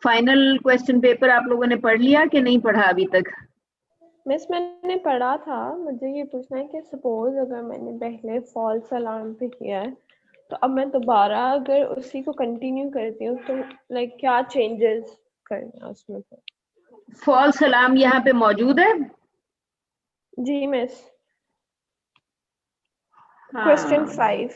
Final question paper आप लोगों ने पढ़ लिया कि नहीं पढ़ा अभी तक? मिस मैंने पढ़ा था, मुझे ये पूछना है कि सपोज अगर मैंने पहले फॉल्स अलार्म पे किया है तो अब मैं दोबारा अगर उसी को कंटिन्यू करती हूँ तो लाइक क्या चेंजेस करना है उसमें फिर? फॉल्स अलार्म यहाँ पे मौजूद है? जी मिस। क्वेश्चन हाँ, 5।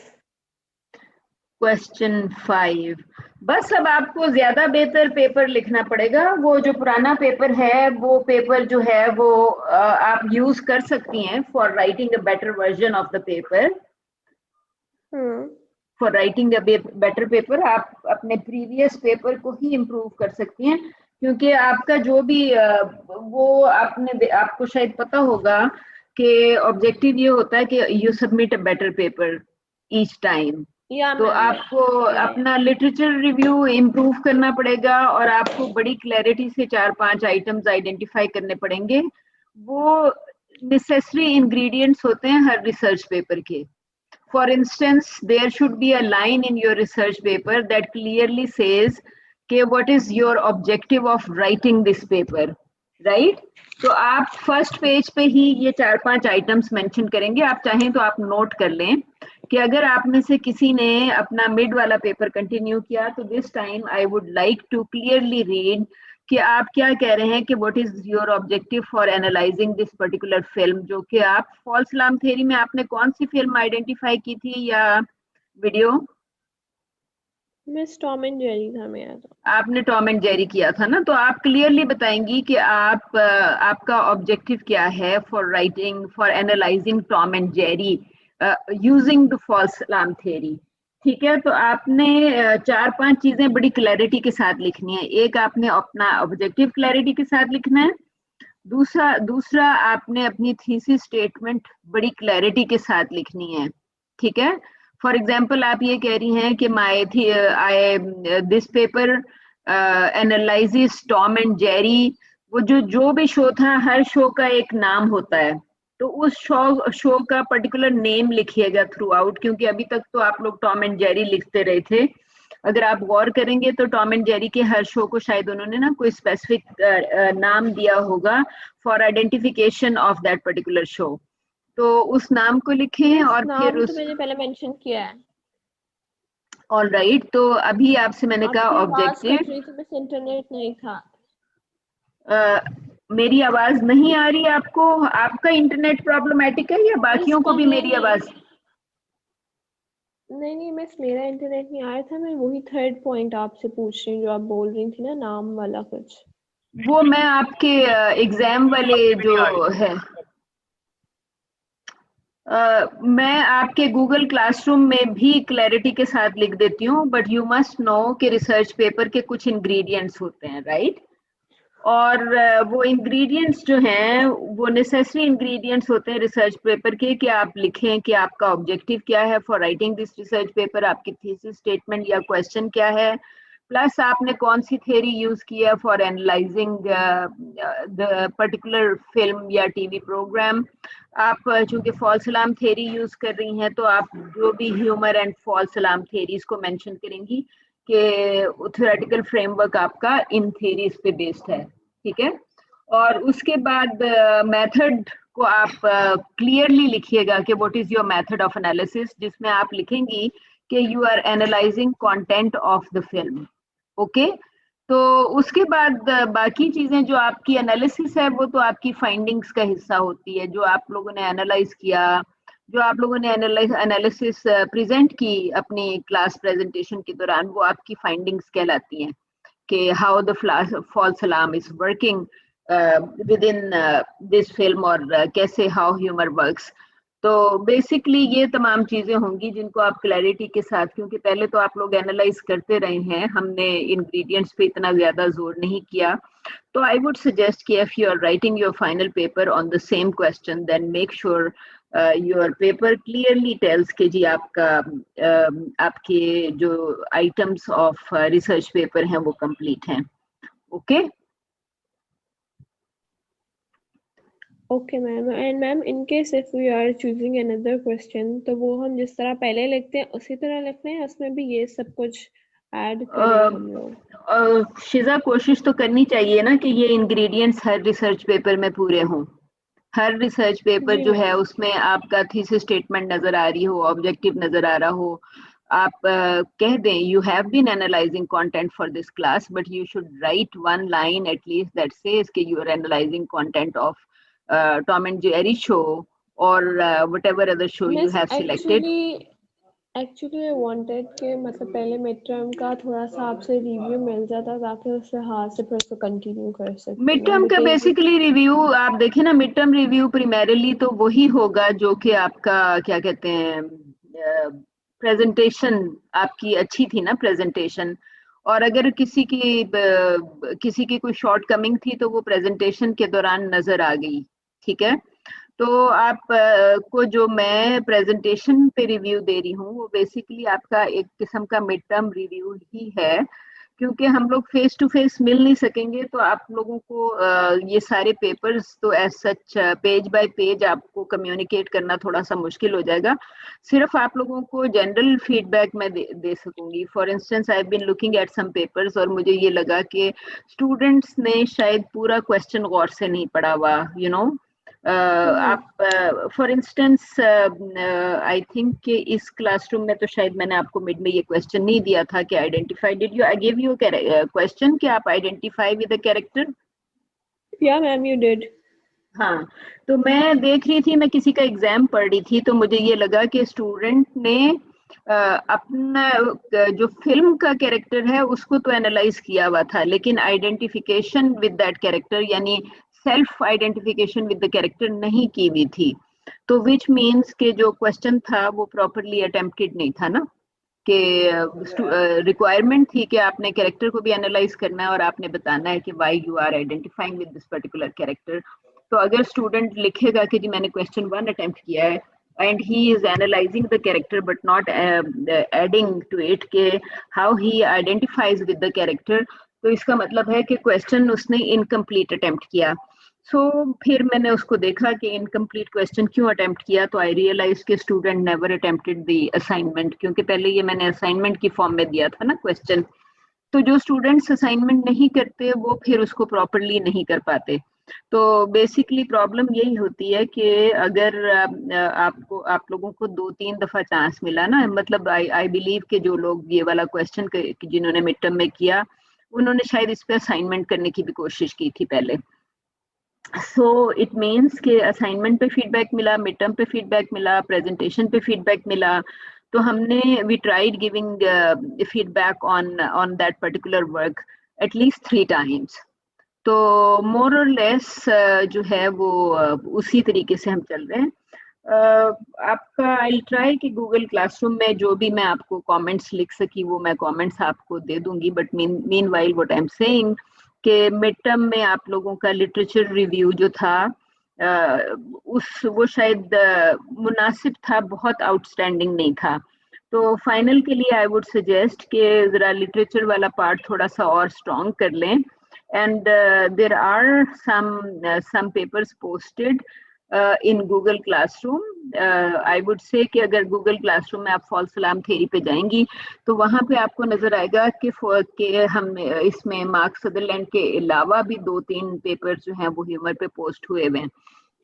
क्वेश्चन 5। बस अब आपको ज्यादा बेहतर पेपर लिखना पड़ेगा। वो जो पुराना पेपर है, वो पेपर जो है वो आप यूज कर सकती हैं for writing a better version of the paper. Hmm. For writing a better paper आप अपने प्रीवियस पेपर को ही इम्प्रूव कर सकती हैं, क्योंकि आपका जो भी वो आपको शायद पता होगा कि ऑब्जेक्टिव ये होता है कि you submit a better paper each time. या तो मैम आपको या अपना लिटरेचर रिव्यू इम्प्रूव करना पड़ेगा और आपको बड़ी क्लैरिटी से 4-5 आइटम्स आइडेंटिफाई करने पड़ेंगे। वो नेसेसरी इंग्रेडिएंट्स होते हैं हर रिसर्च पेपर के। For instance, there should be a line in your research paper that clearly says कि what is your objective of writing this paper, right? तो आप फर्स्ट पेज पे ही ये 4-5 आइटम्स मेंशन करेंगे। आप चाहें तो आप नोट कर लें कि अगर आप में से किसी ने अपना मिड वाला पेपर कंटिन्यू किया तो this time I would like to clearly read कि आप क्या कह रहे हैं कि what is your objective for analysing this particular film. जो कि आप फॉल्स अलार्म थ्योरी में आपने कौन सी फिल्म आइडेंटिफाई की थी या video? Miss Tom and Jerry था मेरा तो। आपने टॉम एंड जेरी किया था ना, तो आप क्लियरली बताएंगी कि आप आपका ऑब्जेक्टिव क्या है for writing for analysing Tom and Jerry using the false alarm theory. ठीक है, तो आपने 4-5 चीजें बड़ी क्लैरिटी के साथ लिखनी है। एक, आपने अपना ऑब्जेक्टिव क्लैरिटी के साथ लिखना है। दूसरा दूसरा आपने अपनी थीसिस स्टेटमेंट बड़ी क्लैरिटी के साथ लिखनी है। ठीक है, फॉर एग्जाम्पल आप ये कह रही हैं कि माई थी I this paper analysis Tom and Jerry. वो जो भी शो था, हर शो का एक नाम होता है, तो उस शो का पर्टिकुलर नेम लिखिएगा थ्रू आउट, क्योंकि अभी तक तो आप लोग टॉम एंड जेरी लिखते रहे थे। अगर आप गौर करेंगे तो टॉम एंड जेरी के हर शो को शायद उन्होंने ना कोई स्पेसिफिक नाम दिया होगा for identification of that particular show. तो उस नाम को लिखें मिस और फिर नाम तो उस मैंने पहले मेंशन किया है। ऑल राइट, तो अभी आपसे मैंने कहा आपकी आवाज ऑब्जेक्टिव। कट रही थी, मिस इंटरनेट नहीं था। मेरी आवाज नहीं आ रही आपको? आपका इंटरनेट प्रॉब्लमेटिक है या मिस बाकियों को भी नहीं मेरी नहीं आवाज? नहीं नहीं मिस, मेरा इंटरनेट नहीं आया था। मैं वही थर्ड पॉइंट आपसे पूछ रही हूँ जो आप बोल रही थी ना, नाम वाला कुछ। वो मैं आपके एग्जाम वाले जो है मैं आपके गूगल क्लासरूम में भी क्लैरिटी के साथ लिख देती हूँ, बट यू मस्ट नो कि रिसर्च पेपर के कुछ इंग्रेडिएंट्स होते हैं, राइट? और वो इंग्रेडिएंट्स जो हैं वो नेसेसरी इंग्रेडिएंट्स होते हैं रिसर्च पेपर के, कि आप लिखें कि आपका ऑब्जेक्टिव क्या है for writing this research paper, आपकी थीसिस स्टेटमेंट या क्वेश्चन क्या है, प्लस आपने कौन सी थ्योरी यूज की है for analysing the particular film या टीवी प्रोग्राम। आप चूंकि फॉल्स अलार्म थ्योरी यूज कर रही हैं तो आप जो भी humour and false alarm theories को मेंशन करेंगी कि थ्योरेटिकल फ्रेमवर्क आपका इन थ्योरीज पे बेस्ड है। ठीक है, और उसके बाद मेथड को आप क्लियरली लिखिएगा कि what is your method of analysis, जिसमें आप लिखेंगी कि you are analysing content of the film. Okay, तो उसके बाद बाकी चीजें जो आपकी एनालिसिस है वो तो आपकी फाइंडिंग्स का हिस्सा होती है। जो आप लोगों ने एनालाइज किया, जो आप लोगों ने एनालिसिस प्रेजेंट की अपनी क्लास प्रेजेंटेशन के दौरान, वो आपकी फाइंडिंग्स कहलाती हैं कि how the false alarm is working within this film, और कैसे हाउ ह्यूमर वर्क्स। तो बेसिकली ये तमाम चीजें होंगी जिनको आप क्लैरिटी के साथ, क्योंकि पहले तो आप लोग एनालाइज करते रहे हैं, हमने इंग्रेडिएंट्स पे इतना ज्यादा जोर नहीं किया। तो आई वुड सजेस्ट कि if you are writing your final paper on the same question, then make sure your paper clearly tells के जी आपका आपके जो आइटम्स ऑफ रिसर्च पेपर हैं वो कंप्लीट हैं। Okay, okay ma'am. And ma'am in case if we are choosing another question तो वो हम जिस तरह पहले लिखते हैं उसी तरह लिखते हैं, उसमें भी ये सब कुछ ऐड करें हम लोग? शिजा, कोशिश तो करनी चाहिए ना कि ये इंग्रेडिएंट्स हर रिसर्च पेपर में पूरे हों। हर रिसर्च पेपर जी जो है मैम। उसमें आपका थीसिस स्टेटमेंट नजर आ रही हो, ऑब्जेक्टिव नजर आ रहा हो। आप कह दें you have been analysing content for this class, but you should write one line at least that says कि you are analysing content of Tom and Jerry show और whatever other show you miss have selected. Actually I wanted कि मतलब पहले mid term का थोड़ा सा आपसे review मिल जाता ताकि उससे हाथ से फिर उसको कंटिन्यू कर सकती मिड मैं, टर्म का बिकॉज बेसिकली रिव्यू आप देखें ना, मिड टर्म रिव्यू प्रिमरली तो वही होगा जो कि आपका क्या कहते हैं, प्रेजेंटेशन आपकी अच्छी थी ना प्रेजेंटेशन। और अगर किसी की कोई शॉर्ट कमिंग थी तो वो प्रेजेंटेशन के दौरान नजर आ गई। ठीक है, तो आप को जो मैं प्रेजेंटेशन पे रिव्यू दे रही हूँ वो बेसिकली आपका एक किस्म का मिड टर्म रिव्यू ही है, क्योंकि हम लोग फेस टू फेस मिल नहीं सकेंगे तो आप लोगों को ये सारे पेपर्स तो as such page by page आपको कम्युनिकेट करना थोड़ा सा मुश्किल हो जाएगा। सिर्फ आप लोगों को जनरल फीडबैक मैं दे सकूंगी। For instance I been looking at some papers और मुझे ये लगा कि स्टूडेंट्स ने शायद पूरा क्वेश्चन गौर से नहीं पढ़ा हुआ, यू नो। आप फॉर इंस्टेंस आई थिंक कि इस क्लासरूम में तो शायद मैंने आपको मिड में ये क्वेश्चन नहीं दिया था कि identify, did you I give you question कि आप आइडेंटिफाई विद द कैरेक्टर? या मैम यू डिड। हाँ, तो मैं देख रही थी, मैं किसी का एग्जाम पढ़ रही थी तो मुझे ये लगा कि स्टूडेंट ने अपना जो फिल्म का कैरेक्टर है उसको तो एनालाइज किया हुआ था, लेकिन आइडेंटिफिकेशन विद दैट कैरेक्टर यानी self identification with the character नहीं की हुई थी। तो विच मीन्स के जो क्वेश्चन था वो प्रॉपरली अटेम्प्टेड नहीं था ना, कि रिक्वायरमेंट थी कि आपने कैरेक्टर को भी एनालाइज करना है और आपने बताना है कि why you are identifying with this particular character. तो अगर स्टूडेंट लिखेगा कि जी मैंने क्वेश्चन 1 अटेम्प्ट किया है and he is analysing the character but not adding to it के how he identifies with the character, तो इसका मतलब है कि क्वेश्चन उसने इनकम्प्लीट अटेम्प्ट किया। फिर मैंने उसको देखा कि इनकम्प्लीट क्वेश्चन क्यों अटेम्प्ट किया, तो आई रियलाइज कि student never attempted the assignment, क्योंकि पहले ये मैंने असाइनमेंट की फॉर्म में दिया था ना क्वेश्चन। तो जो स्टूडेंट्स असाइनमेंट नहीं करते वो फिर उसको प्रॉपरली नहीं कर पाते। तो बेसिकली प्रॉब्लम यही होती है कि अगर आप लोगों को 2-3 दफा चांस मिला ना, मतलब आई बिलीव कि जो लोग ये वाला क्वेश्चन जिन्होंने मिड टर्म में किया उन्होंने शायद इस पे असाइनमेंट करने की भी कोशिश की थी पहले। सो इट मीन्स कि असाइनमेंट पे फीडबैक मिला, मिड टर्म पे फीडबैक मिला, प्रेजेंटेशन पे फीडबैक मिला। तो हमने we tried giving feedback on that particular work at least 3 times. तो मोर और लेस जो है वो उसी तरीके से हम चल रहे हैं। आपका आई ट्राई कि गूगल क्लासरूम में जो भी मैं आपको कमेंट्स लिख सकी वो मैं कमेंट्स आपको दे दूंगी, but mean while what I am saying कि मिड टर्म में आप लोगों का लिटरेचर रिव्यू जो था वो शायद मुनासिब था, बहुत आउटस्टैंडिंग नहीं था। तो फाइनल के लिए आई वुड सजेस्ट कि जरा लिटरेचर वाला पार्ट थोड़ा सा और स्ट्रॉन्ग कर लें। And there are some papers posted in Google Classroom. I would say कि अगर गूगल क्लासरूम में आप फॉल सलाम थेरी पे जाएंगी तो वहां पे आपको नजर आएगा कि हम इसमें मार्क सदरलैंड के अलावा भी 2-3 पेपर जो हैं वो ह्यूमर पे पोस्ट हुए हुए हैं।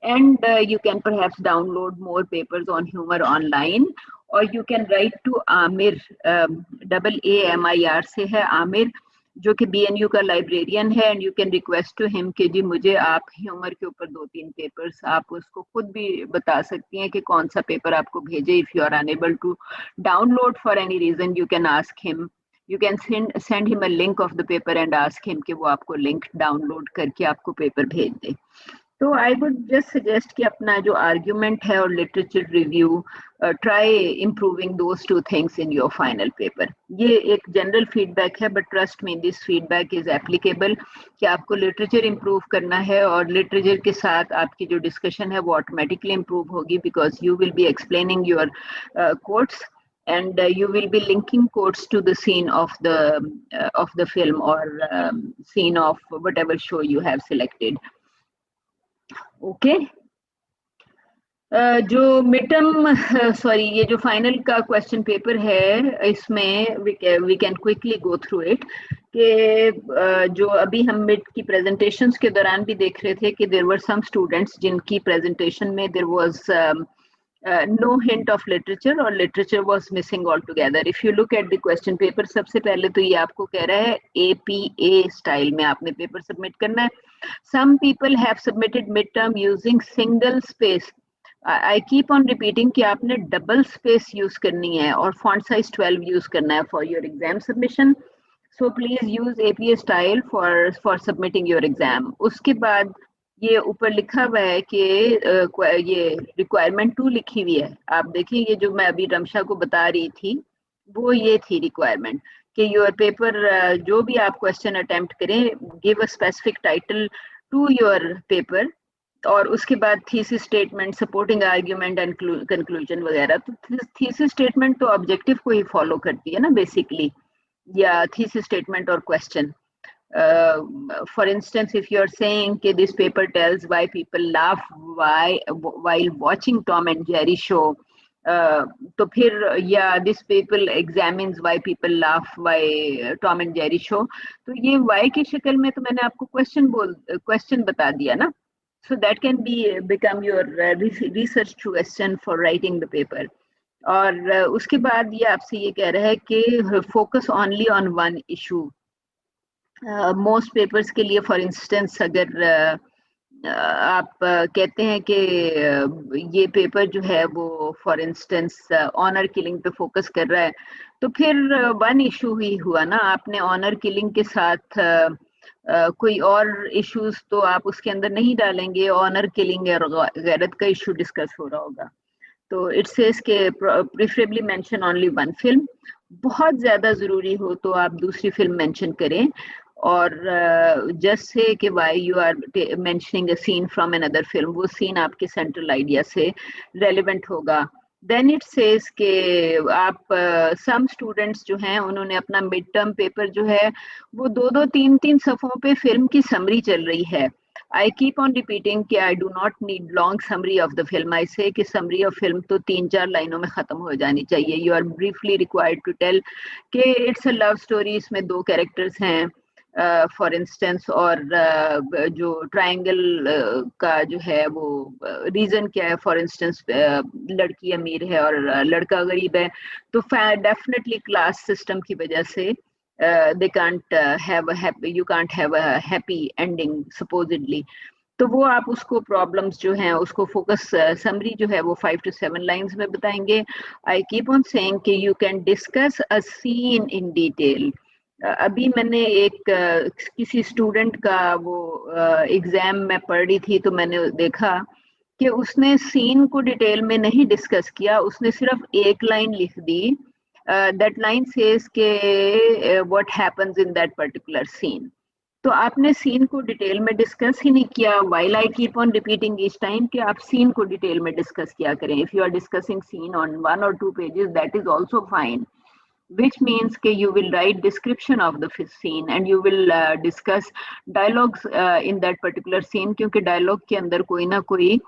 And you can perhaps download more papers on humor online, or you can write to Amir, AAMIR से है आमिर, जो कि BNU का लाइब्रेरियन है, and you can request to him कि जी मुझे आप ह्यूमर के ऊपर 2-3 पेपर्स, आप उसको खुद भी बता सकती हैं कि कौन सा पेपर आपको भेजे। If you are unable to download for any reason you can ask him, you can send him a link of the paper and ask him कि वो आपको लिंक डाउनलोड करके आपको पेपर भेज दे। तो आई वुड जस्ट सजेस्ट कि अपना जो आर्ग्यूमेंट है और literature review, try improving those 2 things in your final paper. ये एक जनरल फीडबैक है, but trust me this feedback is applicable कि आपको लिटरेचर इम्प्रूव करना है और लिटरेचर के साथ आपकी जो डिस्कशन है वो ऑटोमेटिकली इम्प्रूव होगी, because you will be explaining your quotes and you will be linking quotes to the scene of the film or scene of whatever show you have selected. Okay. जो mid term sorry ये जो final का question paper है इसमें we can quickly go through it कि जो अभी हम मिड की प्रेजेंटेशंस के दौरान भी देख रहे थे कि देयर वर सम स्टूडेंट्स जिनकी प्रेजेंटेशन में there was no hint of literature और literature was missing all together. If you look at the question paper, सबसे पहले तो ये आपको कह रहा है APA स्टाइल में आपने पेपर सबमिट करना है। Some people have submitted mid term using single space. I keep on repeating कि आपने डबल स्पेस यूज करनी है और फॉन्ट साइज 12 यूज करना है for your exam submission. So please use APA style for submitting your exam. उसके बाद ये ऊपर लिखा हुआ है कि ये रिक्वायरमेंट 2 लिखी हुई है। आप देखिए ये जो मैं अभी रमशा को बता रही थी वो ये थी रिक्वायरमेंट कि योर पेपर जो भी आप क्वेश्चन अटेम्प्ट करें, give a specific title to your paper और उसके बाद thesis statement, supporting argument and conclusion वगैरह। तो थीसिस स्टेटमेंट तो ऑब्जेक्टिव को ही फॉलो करती है ना बेसिकली, या थीसिस स्टेटमेंट और question. For instance, if you are saying that this paper tells why people laugh while watching Tom and Jerry show, तो फिर या this paper examines why people laugh while Tom and Jerry show, तो ये why की शक्ल में तो मैंने आपको क्वेश्चन बता दिया ना। So that can become your research question for writing the paper. और उसके बाद ये आपसे ये कह रहा है कि focus only on one issue. Most papers के लिए फॉर इंस्टेंस अगर आप कहते हैं कि ये पेपर जो है वो फॉर इंस्टेंस ऑनर किलिंग पे फोकस कर रहा है, तो फिर वन इशू ही हुआ ना। आपने ऑनर किलिंग के साथ कोई और इश्यूज तो आप उसके अंदर नहीं डालेंगे। ऑनर किलिंग और गैरत का इशू डिस्कस हो रहा होगा। तो इट सेज के preferably mention only one film. बहुत ज्यादा जरूरी हो तो आप दूसरी फिल्म मेंशन करें। और जस्ट से कि why you are mentioning a scene from another film, वो सीन आपके सेंट्रल आइडिया से रेलेवेंट होगा। देन इट सेज के आप सम स्टूडेंट्स जो हैं उन्होंने अपना मिड टर्म पेपर जो है वो 2-2 3-3 सफ़ों पे फिल्म की समरी चल रही है। I keep on repeating कि I do not need long summary of the film. I say कि summary of film तो 3-4 लाइनों में खत्म हो जानी चाहिए। You are briefly required to tell कि it's a love story, इसमें 2 characters हैं फॉर इंस्टेंस, और जो ट्रायंगल का जो है वो रीजन क्या है। फॉर इंस्टेंस लड़की अमीर है और लड़का गरीब है, तो डेफिनेटली क्लास सिस्टम की वजह से they can't have a happy, you can't have a happy ending supposedly। तो वो आप उसको प्रॉब्लम्स जो हैं उसको फोकस समरी जो है वो 5 to 7 लाइंस में बताएंगे। आई कीप ऑन सेइंग कि you can discuss a seen in detail. अभी मैंने एक किसी स्टूडेंट का वो एग्जाम में पढ़ रही थी, तो मैंने देखा कि उसने सीन को डिटेल में नहीं डिस्कस किया, उसने सिर्फ एक लाइन लिख दी। दैट लाइन सेज के what happens in that particular scene. तो आपने सीन को डिटेल में डिस्कस ही नहीं किया। While I keep on repeating each time कि आप सीन को डिटेल में डिस्कस किया करें। If you are discussing scene on 1 or 2 pages, that is also fine, which means that you will write description of the scene and you will discuss dialogues in that particular scene, क्योंकि dialogue के अंदर कोई ना कोई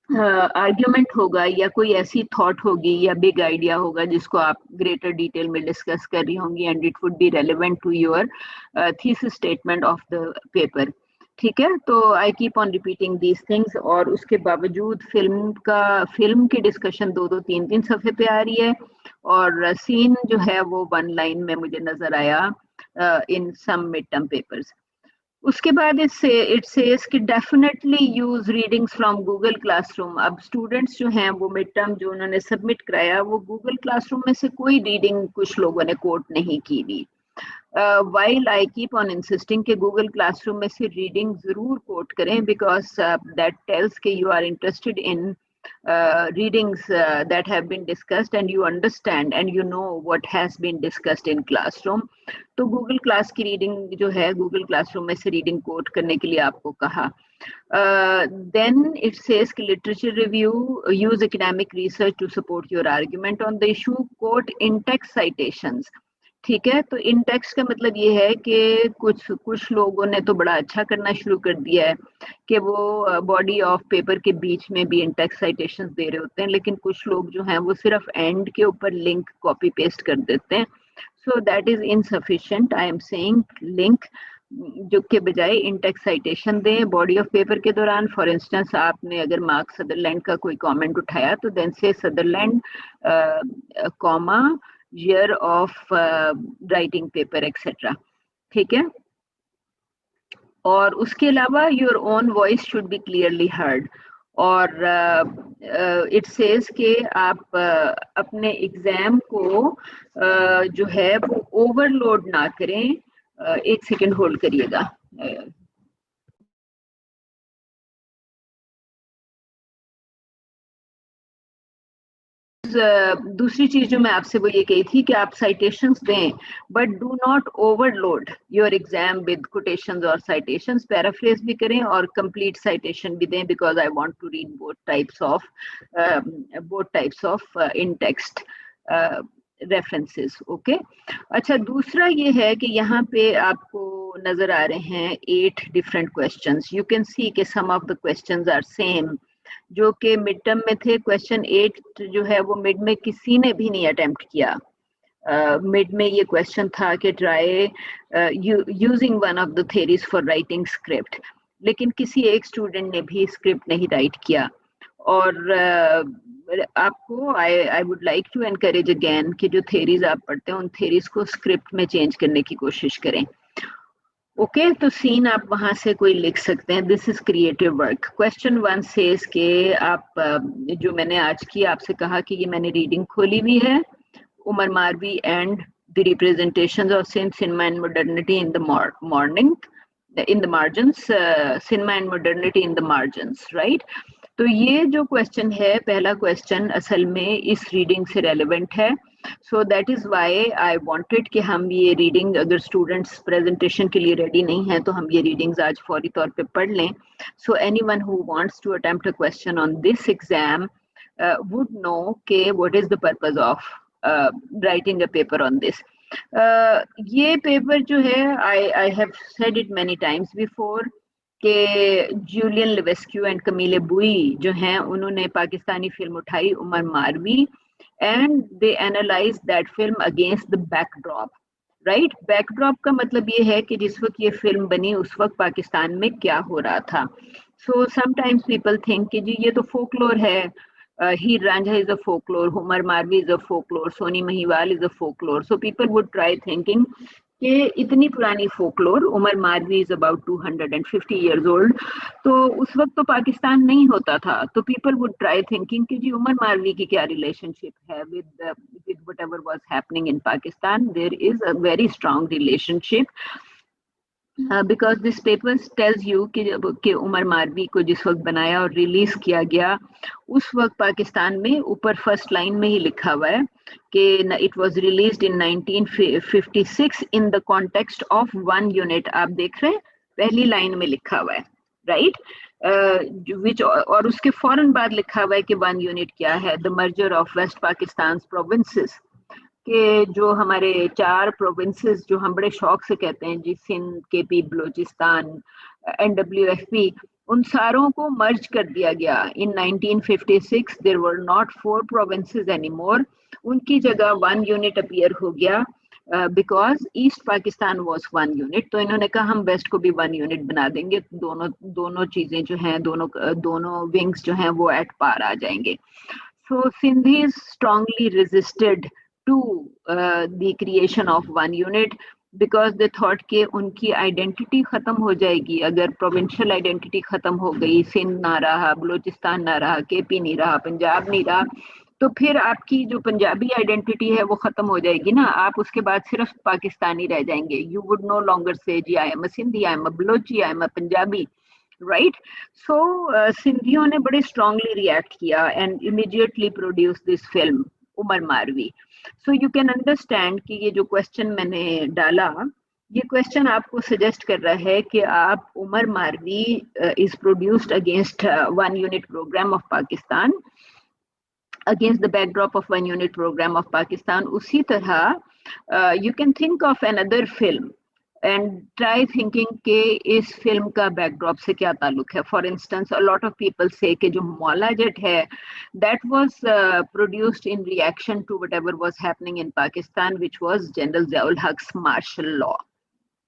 argument होगा या कोई ऐसी थॉट होगी या बिग आइडिया होगा जिसको आप ग्रेटर डिटेल में डिस्कस कर रही होंगी, and it would be relevant to your thesis statement of the paper. ठीक है, तो I keep on repeating these things. और उसके बावजूद फिल्म की डिस्कशन 2-2 3-3 सफ़े पे आ रही है, और सीन जो है वो 1 लाइन में मुझे नजर आया इन सम मिड टर्म पेपर्स। उसके बाद इट सेज कि definitely use readings from Google classroom. अब स्टूडेंट्स जो हैं वो मिड टर्म जो उन्होंने सबमिट कराया वो गूगल क्लासरूम में से कोई रीडिंग कुछ लोगों ने कोट नहीं की थी। while I keep on insisting कि गूगल क्लासरूम में से रीडिंग जरूर कोट करें, बिकॉज दैट टेल्स कि you are interested in readings that have been discussed and you understand and you know what has been discussed in classroom। तो Google class की reading जो है Google classroom में से reading coat करने के लिए आपको कहा। then it says कि literature review, use academic research to support your argument on the issue, quote in text citations। ठीक है, तो इन टेक्स्ट का मतलब ये है कि कुछ लोगों ने तो बड़ा अच्छा करना शुरू कर दिया है कि वो बॉडी ऑफ पेपर के बीच में भी इन टेक्स्ट साइटेशंस दे रहे होते हैं, लेकिन कुछ लोग जो हैं वो सिर्फ एंड के ऊपर लिंक कॉपी पेस्ट कर देते हैं. सो that is insufficient. I am saying link जो के बजाय इन टेक्स्ट साइटेशन दें बॉडी ऑफ पेपर के दौरान. फॉर इंस्टेंस आपने अगर मार्क सदरलैंड का कोई कमेंट उठाया तो देन से Sutherland comma year of writing paper etc. ठीक है, और उसके अलावा your own voice should be clearly heard. और it says कि आप अपने एग्जाम को जो है वो ओवरलोड ना करें. एक सेकेंड होल्ड करिएगा. दूसरी चीज जो मैं आपसे वो ये कही थी कि आप साइटेशंस दें but do not overload your exam with quotations और साइटेशंस. पैराफ्रेज भी करें और कंप्लीट साइटेशन भी दें because I want to read both types of in text references. Okay, अच्छा, दूसरा ये है कि यहाँ पे आपको नजर आ रहे हैं 8 different questions. You can see कि some of the questions are same जो कि मिड टर्म में थे. क्वेश्चन 8 जो है वो मिड में किसी ने भी नहीं अटेम्प्ट किया. मिड में ये क्वेश्चन था कि try using one of the theories for writing script, लेकिन किसी एक स्टूडेंट ने भी स्क्रिप्ट नहीं राइट किया. और आपको I would like to encourage again कि जो थ्योरीज आप पढ़ते हैं उन थ्योरीज को स्क्रिप्ट में चेंज करने की कोशिश करें. ओके, तो सीन आप वहां से कोई लिख सकते हैं. This is creative work. Question 1 says के आप जो मैंने आज की आपसे कहा कि ये मैंने रीडिंग खोली हुई है, Umar Marvi and the representations of cinema and modernity in the morning in the margins, cinema and modernity in the margins, right. तो ये जो क्वेश्चन है, पहला क्वेश्चन असल में इस रीडिंग से रेलेवेंट है. So that is why I wanted कि हम ये रीडिंग, अगर स्टूडेंट्स प्रेजेंटेशन के लिए रेडी नहीं हैं तो हम ये रीडिंग्स आज फौरी तौर पे पढ़ लें. So anyone who wants to attempt a question on this exam would know के what is the purpose of writing a paper on this. ये पेपर जो है I have said it many times before कि Julian Levesque and Camille Bui जो हैं उन्होंने Pakistani film उठाई उमर मारवी and they analyze that film against the backdrop, right. backdrop का मतलब ये है कि जिस वक्त ये फिल्म बनी उस वक्त पाकिस्तान में क्या हो रहा था. so sometimes people think कि जी ये तो folklore है, हीर Ranjha is a folklore, Umar Marvi is a folklore, Soni Mahiwal is a folklore. so people would try thinking कि इतनी पुरानी folklore, Umar Marvi is about 250 years old, तो उस वक्त तो पाकिस्तान नहीं होता था. तो पीपल वुड ट्राई थिंकिंग कि जी उमर मारवी की क्या रिलेशनशिप है with whatever was happening in Pakistan. There is a very strong relationship because this paper tells you कि उमर मारवी को जिस वक्त बनाया और रिलीज किया गया उस वक्त पाकिस्तान में ऊपर फर्स्ट लाइन में ही लिखा हुआ है कि it was released in 1956 in the context of 1 unit. आप देख रहे हैं पहली लाइन में लिखा हुआ है, राइट. विच और उसके फौरन बाद लिखा हुआ है कि 1 यूनिट क्या है, the merger of West Pakistan provinces, के जो हमारे 4 प्रोविंसेस जो हम बड़े शौक से कहते हैं जी, सिंध, केपी, बलूचिस्तान, NWFP, उन सारों को मर्ज कर दिया गया in 1956. There were not 4 provinces anymore. उनकी जगह 1 यूनिट अपीयर हो गया because East Pakistan was 1 unit. तो इन्होंने कहा हम वेस्ट को भी 1 यूनिट बना देंगे, दोनों चीजें जो हैं, दोनों विंग्स जो हैं वो एट पार आ जाएंगे. So Sindhis strongly resisted to the creation of 1 unit because they thought कि उनकी आइडेंटिटी खत्म हो जाएगी अगर प्रोविंशियल आइडेंटिटी खत्म हो गई, सिंध ना रहा, बलूचिस्तान ना रहा, केपी नहीं रहा, पंजाब नहीं रहा, तो फिर आपकी जो पंजाबी आइडेंटिटी है वो खत्म हो जाएगी ना. आप उसके बाद सिर्फ पाकिस्तानी रह जाएंगे. You would no longer say जी I am a Sindhi, I am a Balochi, I am a Punjabi, right. So सिंधियों ने बड़े स्ट्रांगली रिएक्ट किया and immediately produce this film Umar Marvi. So you can understand कि ये जो क्वेश्चन मैंने डाला, ये क्वेश्चन आपको सजेस्ट कर रहा है कि आप Umar Marvi is produced against 1 unit programme of Pakistan, against the backdrop of 1 unit programme of Pakistan. उसी तरह You can think of another film and try thinking के इस फिल्म का backdrop से क्या ताल्लुक है. For instance, a lot of people say कि जो मौला जट है, that was produced in reaction to whatever was happening in Pakistan, which was General Ziaul Haq's martial law.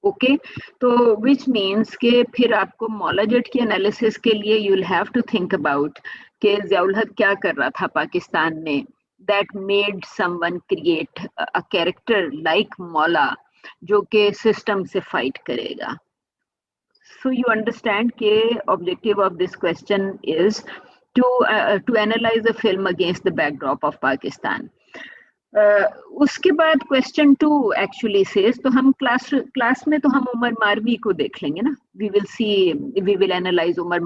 Okay तो विच मीन्स के फिर आपको मौला जट की एनालिसिस के लिए you will have to think about कि ज़ियाउल हक क्या कर रहा था पाकिस्तान में that made someone create a character like Maula जो कि सिस्टम से फाइट करेगा. सो यू अंडरस्टैंड के objective of this question is to analyse a film against the backdrop of Pakistan. उसके बाद क्वेश्चन 2 एक्चुअली सेज, तो हम क्लास में तो हम उमर मारवी को देख लेंगे ना. We will analyse Umar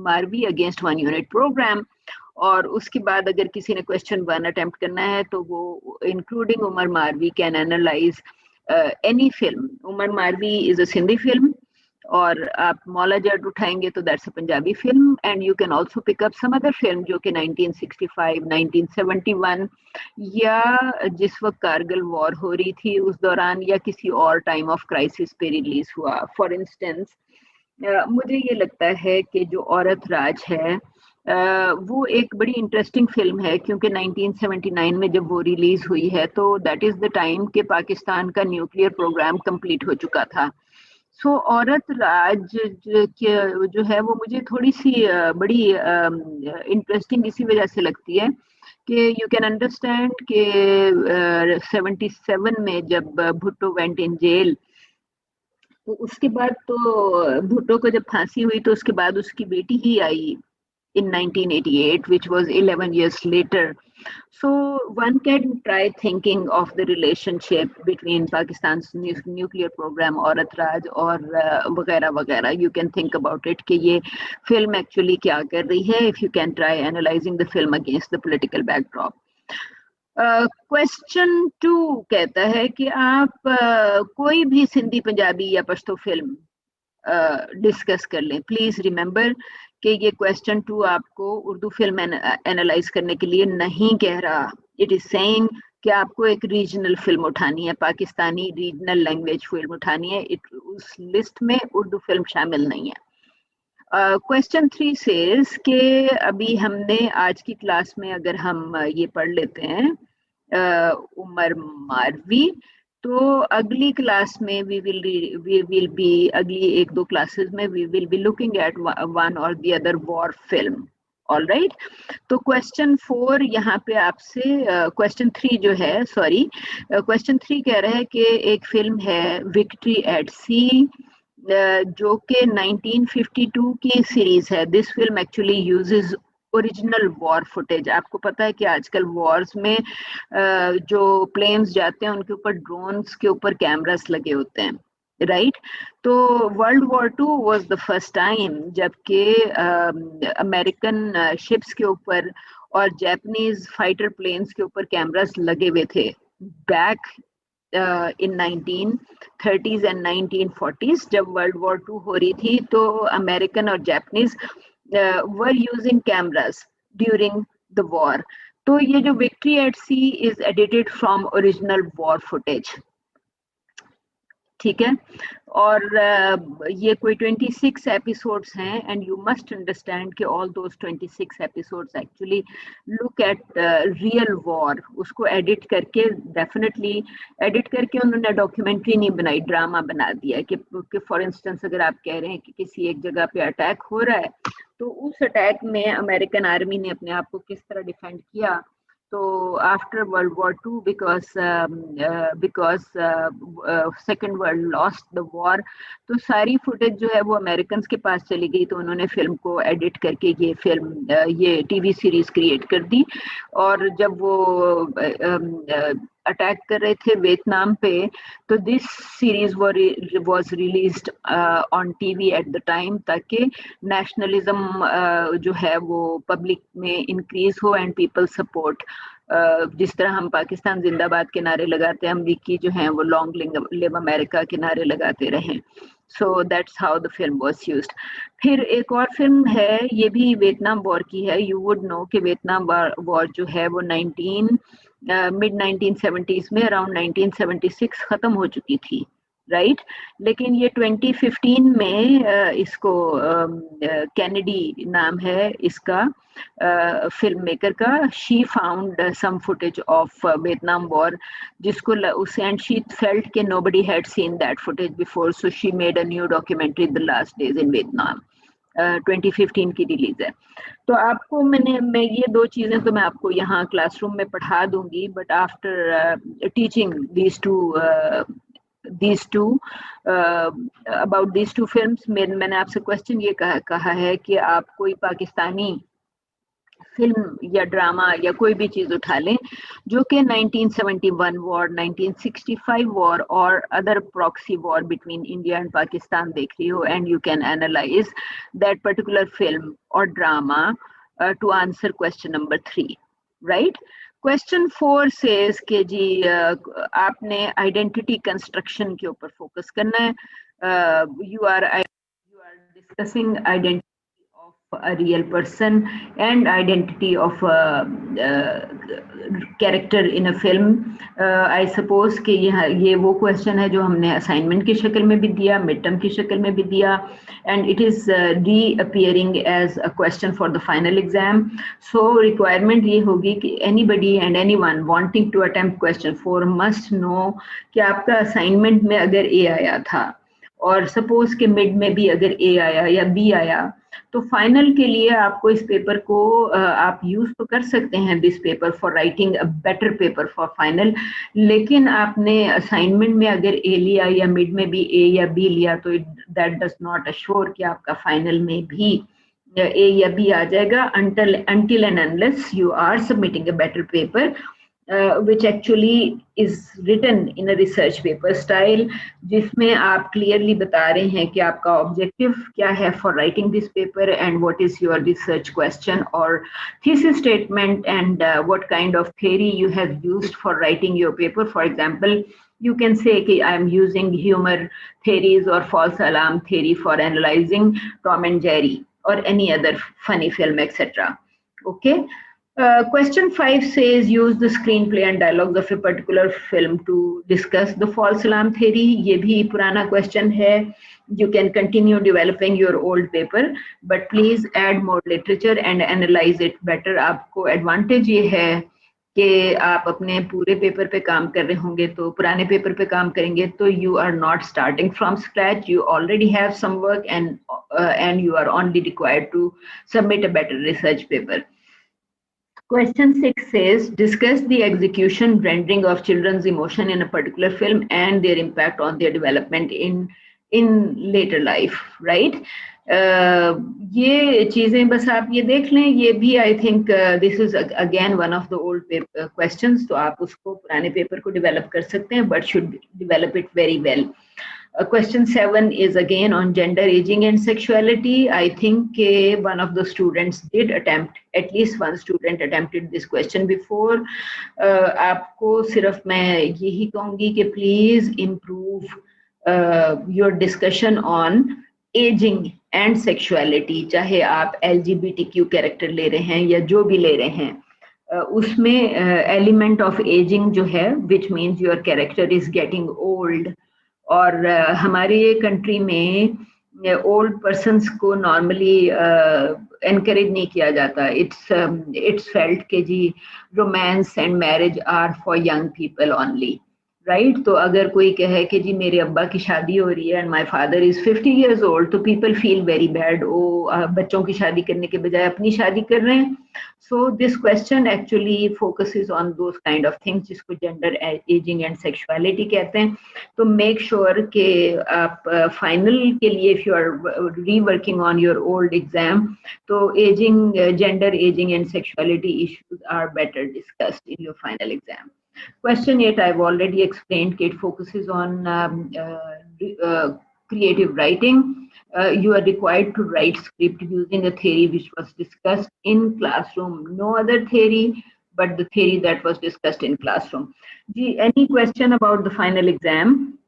Marvi against 1 unit programme. और उसके बाद अगर किसी ने क्वेश्चन 1 अटेम्प्ट करना है तो वो including Umar Marvi can analyse any film. Umar Marvi is a Sindhi film और आप मौला जट उठाएंगे तो that's a Punjabi film. And you can also pick up some other film जो कि 1965, 1971 या जिस वक्त कारगिल वॉर हो रही थी उस दौरान या किसी और टाइम ऑफ क्राइसिस पे रिलीज हुआ. फॉर इंस्टेंस मुझे ये लगता है कि जो औरत राज है वो एक बड़ी इंटरेस्टिंग फिल्म है क्योंकि 1979 में जब वो रिलीज हुई है तो दैट इज द टाइम के पाकिस्तान का न्यूक्लियर प्रोग्राम कंप्लीट हो चुका था. सो औरत राज जो है वो मुझे थोड़ी सी बड़ी इंटरेस्टिंग इसी वजह से लगती है कि यू कैन अंडरस्टैंड कि 77 में जब भुट्टो वेंट इन जेल तो उसके बाद तो भुट्टो को जब फांसी हुई तो उसके बाद उसकी बेटी ही आई in 1988, which was 11 years later. So one can try thinking of the relationship between Pakistan's nuclear program, Aurat Raj और वगैरह वगैरह. You can think about it कि ये film actually क्या कर रही है if you can try analyzing the film against the political backdrop. Question 2 कहता है कि आप कोई भी सिंधी पंजाबी या पश्तो फिल्म डिस्कस कर लें. प्लीज रिमेंबर कि ये क्वेश्चन 2 आपको उर्दू फिल्म एनालाइज करने के लिए नहीं कह रहा. इट इज सेइंग कि आपको एक रीजनल फिल्म उठानी है, पाकिस्तानी रीजनल लैंग्वेज फिल्म उठानी है. उस लिस्ट में उर्दू फिल्म शामिल नहीं है. क्वेश्चन 3 सेज कि अभी हमने आज की क्लास में अगर हम ये पढ़ लेते हैं उमर मारवी तो अगली क्लास में वी विल बी अगली 1-2 क्लासेस में we will be looking at one और the other war film. All right. तो क्वेश्चन 4 यहाँ पे आपसे क्वेश्चन 3 जो है क्वेश्चन 3 कह रहा है कि एक फिल्म है विक्ट्री एट सी जो कि 1952 की सीरीज है. This film actually uses original war footage. आपको पता है कि आजकल वॉर्स में जो प्लेन्स जाते हैं उनके ऊपर ड्रोन्स के ऊपर कैमरास लगे होते हैं, राइट. तो world war 2 was the first time जबकि अमेरिकन शिप्स के ऊपर और जापानीज फाइटर प्लेन्स के ऊपर कैमरास लगे हुए थे back in 1930s and 1940s. जब वर्ल्ड वॉर 2 हो रही थी तो अमेरिकन और Japanese were using cameras during the war. तो ये जो victory at sea is edited from original war footage. ठीक है. और ये कोई 26 एपिसोड्स हैं एंड यू मस्ट अंडरस्टैंड कि all those 26 episodes actually look at real war. उसको एडिट करके डेफिनेटली एडिट करके उन्होंने डॉक्यूमेंट्री नहीं बनाई, ड्रामा बना दिया कि फॉर इंस्टेंस अगर आप कह रहे हैं कि किसी एक जगह पे अटैक हो रहा है तो उस अटैक में अमेरिकन आर्मी ने अपने आप को किस तरह डिफेंड किया. तो after world war 2 because second world lost the war तो सारी फुटेज जो है वो अमेरिकन के पास चली गई. तो उन्होंने फिल्म को एडिट करके ये टीवी सीरीज क्रिएट कर दी. और जब वो अटैक कर रहे थे वियतनाम पे तो this series was released on TV at the time ताकि नेशनलिज्म जो है वो पब्लिक में इंक्रीज हो एंड पीपल सपोर्ट. जिस तरह हम पाकिस्तान जिंदाबाद के नारे लगाते हैं, अमरीकी जो हैं वो लॉन्ग लिव अमेरिका के नारे लगाते रहे. सो that's how the film was used. फिर एक और फिल्म है, ये भी वियतनाम वॉर की है. यू वुड नो कि वियतनाम वॉर जो है वो मिड 1970s में, अराउंड 1976 खत्म हो चुकी थी, राइट। लेकिन ये 2015 में इसको कैनेडी नाम है इसका फिल्म मेकर का, she found some footage of Vietnam war, जिसको उस एंड शी फेल्ट के nobody had seen that footage before, so she made a new documentary the last days in Vietnam. 2015 की रिलीज है। तो आपको मैं ये दो चीजें तो मैं आपको यहाँ क्लासरूम में पढ़ा दूंगी, but after teaching these two about these two films, मैंने आपसे क्वेश्चन ये कहा है कि आप कोई पाकिस्तानी फिल्म या ड्रामा या कोई भी चीज उठा लें जो कि 1971 वॉर, 1965 वॉर और other proxy war between India and Pakistan देख रही हो, and you can analyse that particular film और drama to answer question number 3, right. Question 4 says के जी आपने आइडेंटिटी कंस्ट्रक्शन के ऊपर फोकस करना है। You are discussing identity of a real person and identity of a character in a film. I suppose कि ये वो क्वेश्चन है जो हमने असाइनमेंट की शक्ल में भी दिया, मिड टर्म की शक्ल में भी दिया, and it is reappearing as a question for the final exam. So requirement ये होगी कि anybody and anyone wanting to attempt question 4 must know कि आपका असाइनमेंट में अगर A आया था और सपोज के मिड में भी अगर A आया या B आया, तो फाइनल के लिए आपको इस पेपर को आप यूज तो कर सकते हैं this paper for writing a better paper for final, लेकिन आपने असाइनमेंट में अगर ए लिया या मिड में भी ए या बी लिया तो दैट डज नॉट अश्योर कि आपका फाइनल में भी ए या बी आ जाएगा, until and unless you are submitting a better paper which actually is written in a research paper style, जिसमें आप clearly बता रहे हैं कि आपका objective क्या है for writing this paper and what is your research question or thesis statement and what kind of theory you have used for writing your paper. For example, you can say कि I am using humor theories or false alarm theory for analyzing Tom and Jerry or any other funny film, etc. Okay. Question 5 says use the screenplay and dialogues of a particular film to discuss the false alarm theory. ये भी पुराना question है. You can continue developing your old paper, but please add more literature and analyze it better. आपको advantage ये है कि आप अपने पूरे पेपर पे काम कर रहे होंगे, तो पुराने पेपर पे काम करेंगे तो you are not starting from scratch. You already have some work and you are only required to submit a better research paper. Question 6 says, discuss the execution rendering of children's emotion in a particular film and their impact on their development in later life, right? ये चीजें बस आप ये देख लें, ये भी I think this is again one of the old paper questions, तो आप उसको पुराने पेपर को develop कर सकते हैं, but should develop it very well. Question 7 is again on gender, aging and sexuality. I think one of the students did attempt, at least one student attempted this question before. आपको सिर्फ मैं यही कहूँगी कि please improve your discussion on aging and sexuality. चाहे आप LGBTQ character ले रहे हैं या जो भी ले रहे हैं, उसमें element of aging जो है, which means your character is getting old. और हमारे कंट्री में ओल्ड पर्सन्स को नॉर्मली एनकरेज नहीं किया जाता. इट्स फेल्ट के जी romance and marriage are for young people only, right. तो अगर कोई कहे कि जी मेरे अब्बा की शादी हो रही है and my father is 50 years old, तो पीपल फील वेरी बैड, वो बच्चों की शादी करने के बजाय अपनी शादी कर रहे हैं. So this question actually focuses on those kind of things जिसको जेंडर, एजिंग एंड सेक्सुअलिटी कहते हैं. तो मेक श्योर कि आप फाइनल के लिए if you are reworking on your old exam, तो ageing, gender, ageing and sexuality issues are better discussed in your final exam. Question 8, I've already explained, it focuses on creative writing. You are required to write script using a theory which was discussed in classroom. No other theory, but the theory that was discussed in classroom. Any question about the final exam?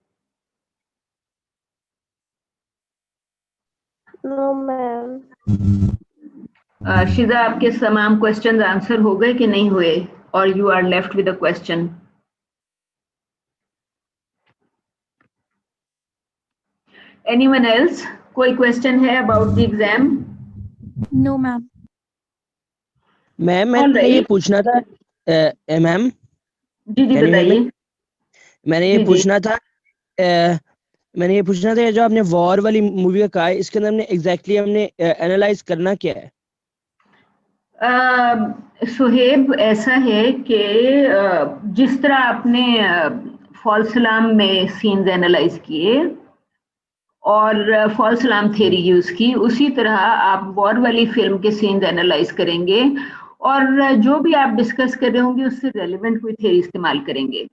No, ma'am. शिदा, आपके तमाम questions answer हो गए कि नहीं हुए? or you are left with a question? Anyone else? कोई question है about the exam? No, ma'am. Ma'am All मैंने ये right. पूछना था मैम, जी जी Can you hear me? बताइए। मैंने ये जी जी। पूछना था मैंने ये पूछना था, जो आपने वॉर वाली मूवी का कहा है, इसके अंदर हमने एग्जैक्टली हमने एनालाइज करना क्या है? सुहेब, ऐसा है कि जिस तरह आपने फॉल्स अलार्म में सीन्स एनालाइज किए और फॉल्स अलार्म थ्योरी यूज की, उसी तरह आप वॉर वाली फिल्म के सीन्स एनालाइज करेंगे और जो भी आप डिस्कस कर रहे होंगे उससे रेलिवेंट कोई थ्योरी इस्तेमाल करेंगे।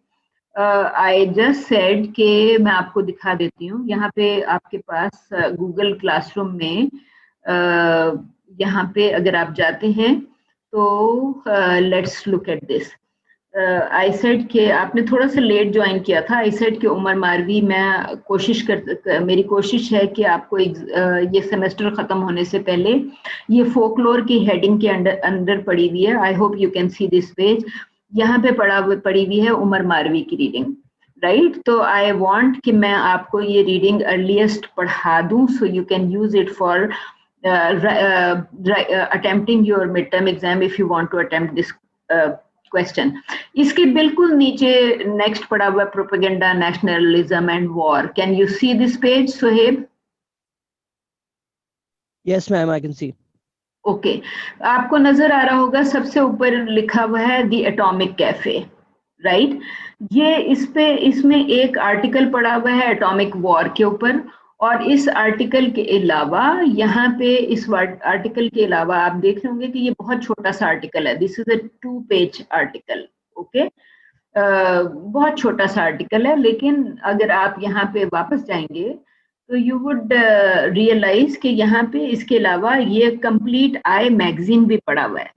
आई जस्ट सेड कि मैं आपको दिखा देती हूँ, यहाँ पे आपके पास गूगल क्लासरूम में यहाँ पे अगर आप जाते हैं तो let's look at this. I said कि आपने थोड़ा सा लेट ज्वाइन किया था। आई सेड कि उमर मारवी, मैं मेरी कोशिश है कि आपको ये सेमेस्टर ख़त्म होने से पहले ये फोकलोर की हेडिंग के अंदर पड़ी हुई है। I hope you can C this page. यहाँ पे पड़ी हुई है उमर मारवी की रीडिंग, राइट? तो आई वांट कि मैं आपको ये रीडिंग अर्लीस्ट पढ़ा दूं so you can use it for attempting your mid term exam if you want to attempt this question. इसके बिल्कुल नीचे नेक्स्ट पड़ा हुआ propaganda, nationalism and war. Can you see this page, Suhaib? Yes ma'am, I can see. Okay, आपको नजर आ रहा होगा सबसे ऊपर लिखा हुआ है दी एटॉमिक कैफे, राइट? ये इसमें एक आर्टिकल पड़ा हुआ है एटॉमिक वॉर के ऊपर, और इस आर्टिकल के अलावा यहाँ पे इस आर्टिकल के अलावा आप देख रहे होंगे कि ये बहुत छोटा सा आर्टिकल है। This is a 2 page article, okay? बहुत छोटा सा आर्टिकल है, लेकिन अगर आप यहाँ पे वापस जाएंगे तो यू वुड रियलाइज कि यहाँ पे इसके अलावा ये कंप्लीट आई मैगजीन भी पड़ा हुआ है,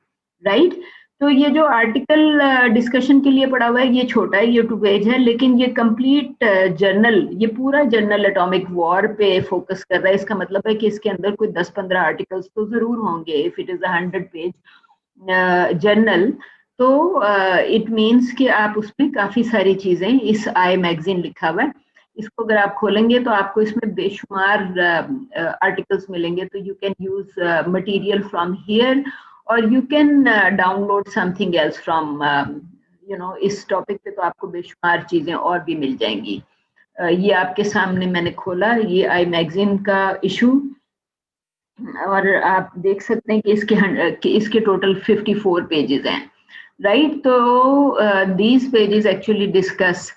राइट? तो ये जो आर्टिकल डिस्कशन के लिए पड़ा हुआ है ये छोटा है, ये 2 पेज है, लेकिन ये कंप्लीट जर्नल, ये पूरा जर्नल एटॉमिक वॉर पे फोकस कर रहा है। इसका मतलब है कि इसके अंदर कोई 10-15 आर्टिकल्स तो जरूर होंगे if it is 100 page journal. तो इट मीन्स कि आप उसमें काफी सारी चीजें, इस आई मैगजीन लिखा हुआ है, इसको अगर आप खोलेंगे तो आपको इसमें बेशुमार आर्टिकल्स मिलेंगे। तो you can use material from here और you can download something else from इस टॉपिक पे तो आपको बेशुमार चीजें और भी मिल जाएंगी। ये आपके सामने मैंने खोला, ये आई मैगजीन का इशू, और आप देख सकते हैं कि इसके टोटल 54 पेजेस हैं, राइट? तो these pages actually discuss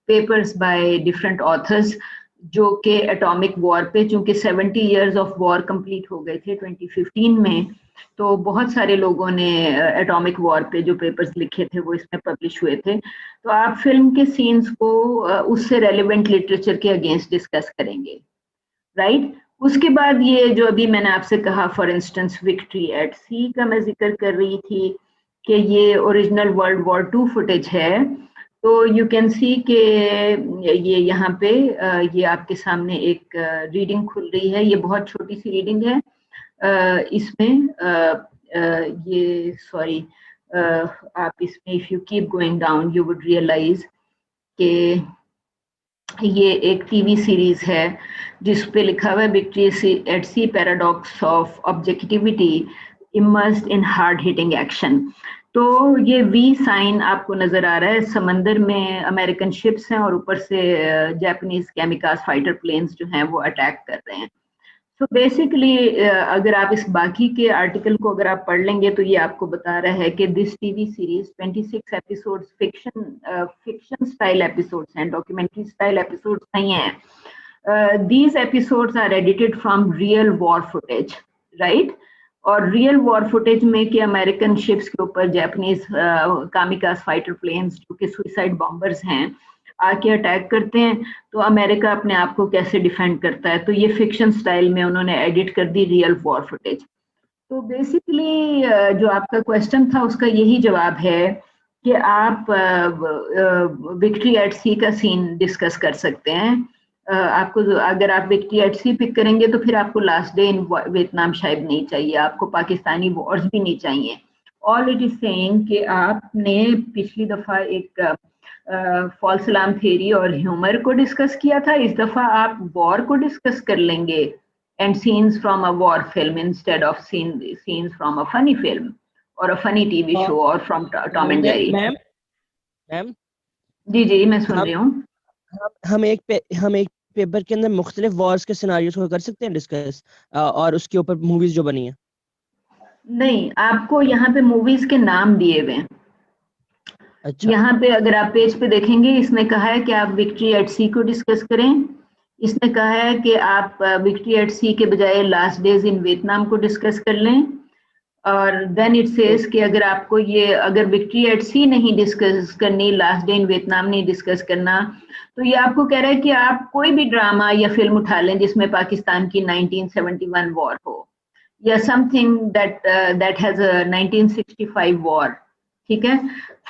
papers by different authors जो कि एटॉमिक वॉर पे, चूंकि 70 इयर्स ऑफ वॉर कंप्लीट हो गए थे 2015 में, तो बहुत सारे लोगों ने एटॉमिक वॉर पे जो पेपर्स लिखे थे वो इसमें पब्लिश हुए थे। तो आप फिल्म के सीन्स को उससे रेलिवेंट लिटरेचर के अगेंस्ट डिस्कस करेंगे, राइट? उसके बाद ये जो अभी मैंने आपसे कहा, फॉर इंस्टेंस विक्ट्री एट सी का मैं जिक्र कर रही थी कि ये ओरिजिनल वर्ल्ड वॉर 2 फुटेज है। तो यू कैन सी कि ये यहाँ पे ये आपके सामने एक रीडिंग खुल रही है। ये बहुत छोटी सी रीडिंग है। इसमें ये सॉरी आप इसमें if you keep going down you would realise कि ये एक टीवी सीरीज है जिस पे लिखा हुआ है victory at sea, paradox of objectivity immersed in hard hitting action. तो ये वी साइन आपको नजर आ रहा है, समंदर में अमेरिकन शिप्स हैं और ऊपर से जापानीज कैमिकाज फाइटर प्लेन्स जो हैं वो अटैक कर रहे हैं। तो बेसिकली अगर आप इस बाकी के आर्टिकल को अगर आप पढ़ लेंगे तो ये आपको बता रहा है कि this TV series 26 episodes fiction style episodes हैं, डॉक्यूमेंट्री स्टाइल एपिसोड्स नहीं हैं। These episodes are edited from real war footage, right? और रियल वॉर फुटेज में कि अमेरिकन शिप्स के ऊपर जापानीज कामिकाज फाइटर प्लेन्स जो कि सुइसाइड बॉम्बर्स हैं आके अटैक करते हैं, तो अमेरिका अपने आप को कैसे डिफेंड करता है। तो ये फिक्शन स्टाइल में उन्होंने एडिट कर दी रियल वॉर फुटेज। तो बेसिकली जो आपका क्वेश्चन था उसका यही जवाब है कि आप विक्ट्री एट सी का सीन डिस्कस कर सकते हैं। आपको अगर आप विक्ट्री एट सी पिक करेंगे तो फिर आपको लास्ट डे इन वियतनाम शायद नहीं चाहिए, आपको पाकिस्तानी वॉर्स भी नहीं चाहिए। ऑल इट इज सेइंग कि आपने पिछली दफा एक फॉल्स अलार्म थ्योरी और ह्यूमर को डिस्कस किया था, इस दफा आप वॉर को डिस्कस कर लेंगे and scenes from a war film instead of scenes from a funny film और अ फनी टीवी शो और from Tom and Jerry. Ma'am ma'am जी जी मैं सुन हम रही हूँ। हम एक पेपर के अंदर मुख्तलिफ वॉर्स के सिनारियोस को कर सकते हैं डिस्कस, और उसके ऊपर मूवीज जो बनी है। नहीं, आपको यहाँ पे मूवीज के नाम दिए हुए हैं। अच्छा यहाँ पे अगर आप पेज पे देखेंगे, इसने कहा है कि आप विक्ट्री एट सी को डिस्कस करें। इसने कहा है कि आप विक्ट्री एट सी के बजाय लास्ट डेज इन वियतनाम को डिस्कस कर लें। और देन इट सेज कि अगर आपको ये अगर विक्ट्री एट सी नहीं डिस्कस करनी, लास्ट डे इन वियतनाम नहीं डिस्कस करना, तो ये आपको कह रहा है कि आप कोई भी ड्रामा या फिल्म उठा लें जिसमें पाकिस्तान की 1971 वॉर हो या something that has a 1965 war. ठीक है,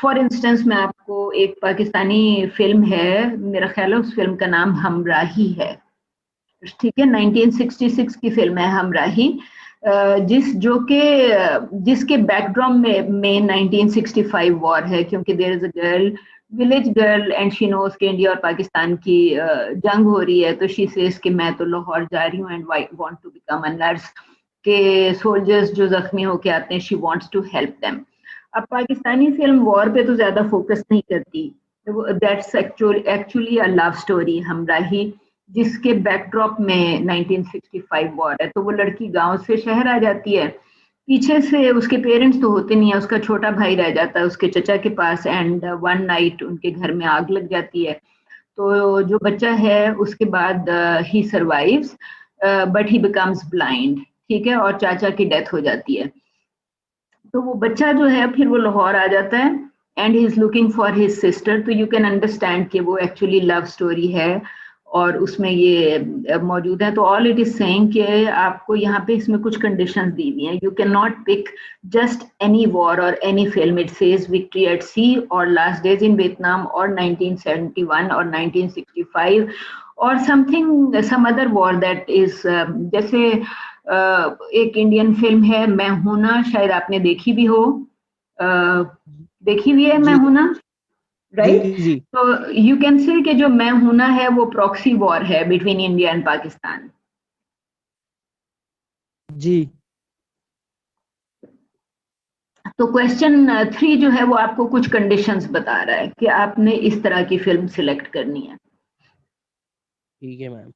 फॉर इंस्टेंस मैं आपको एक पाकिस्तानी फिल्म है, मेरा ख्याल है उस फिल्म का नाम हमराही है। ठीक है, 1966 की फिल्म है हमराही, जिसके बैकड्रॉप में 1965 वॉर है, क्योंकि there is a girl, village girl, and she knows कि इंडिया और पाकिस्तान की जंग हो रही है, तो शी सेज कि मैं तो लाहौर जा रही हूँ and want to become a nurse, के सोल्जर्स जो जख्मी होके आते हैं, she wants to help them. अब पाकिस्तानी फिल्म वॉर पे तो ज्यादा फोकस नहीं करती, that's actually a love story Hamrahi, जिसके बैकड्रॉप में 1965 वॉर है। तो वो लड़की गांव से शहर आ जाती है, पीछे से उसके पेरेंट्स तो होते नहीं है, उसका छोटा भाई रह जाता है उसके चचा के पास, एंड वन नाइट उनके घर में आग लग जाती है। तो जो बच्चा है उसके बाद ही survives but he becomes blind. ठीक है, और चाचा की डेथ हो जाती है। तो वो बच्चा जो है फिर वो लाहौर आ जाता है and he is looking for his sister. तो यू कैन अंडरस्टैंड कि वो एक्चुअली लव स्टोरी है और उसमें ये मौजूद है। तो ऑल इट इज सेइंग कि आपको यहाँ पे इसमें कुछ कंडीशंस दी हुई हैं, you can not pick just any war or any film, it says victory at sea or last days in Vietnam और 1971 और 1965 और something some other war that is, जैसे एक इंडियन फिल्म है मैं हूं ना, शायद आपने देखी भी हो, देखी हुई है मैं जी हूं ना, राइट? जी जी तो यू कैन से कि जो मैं हूं ना है वो प्रॉक्सी वॉर है बिटवीन इंडिया एंड पाकिस्तान। जी। तो क्वेश्चन 3 जो है वो आपको कुछ कंडीशंस बता रहा है कि आपने इस तरह की फिल्म सिलेक्ट करनी है। ठीक है मैम।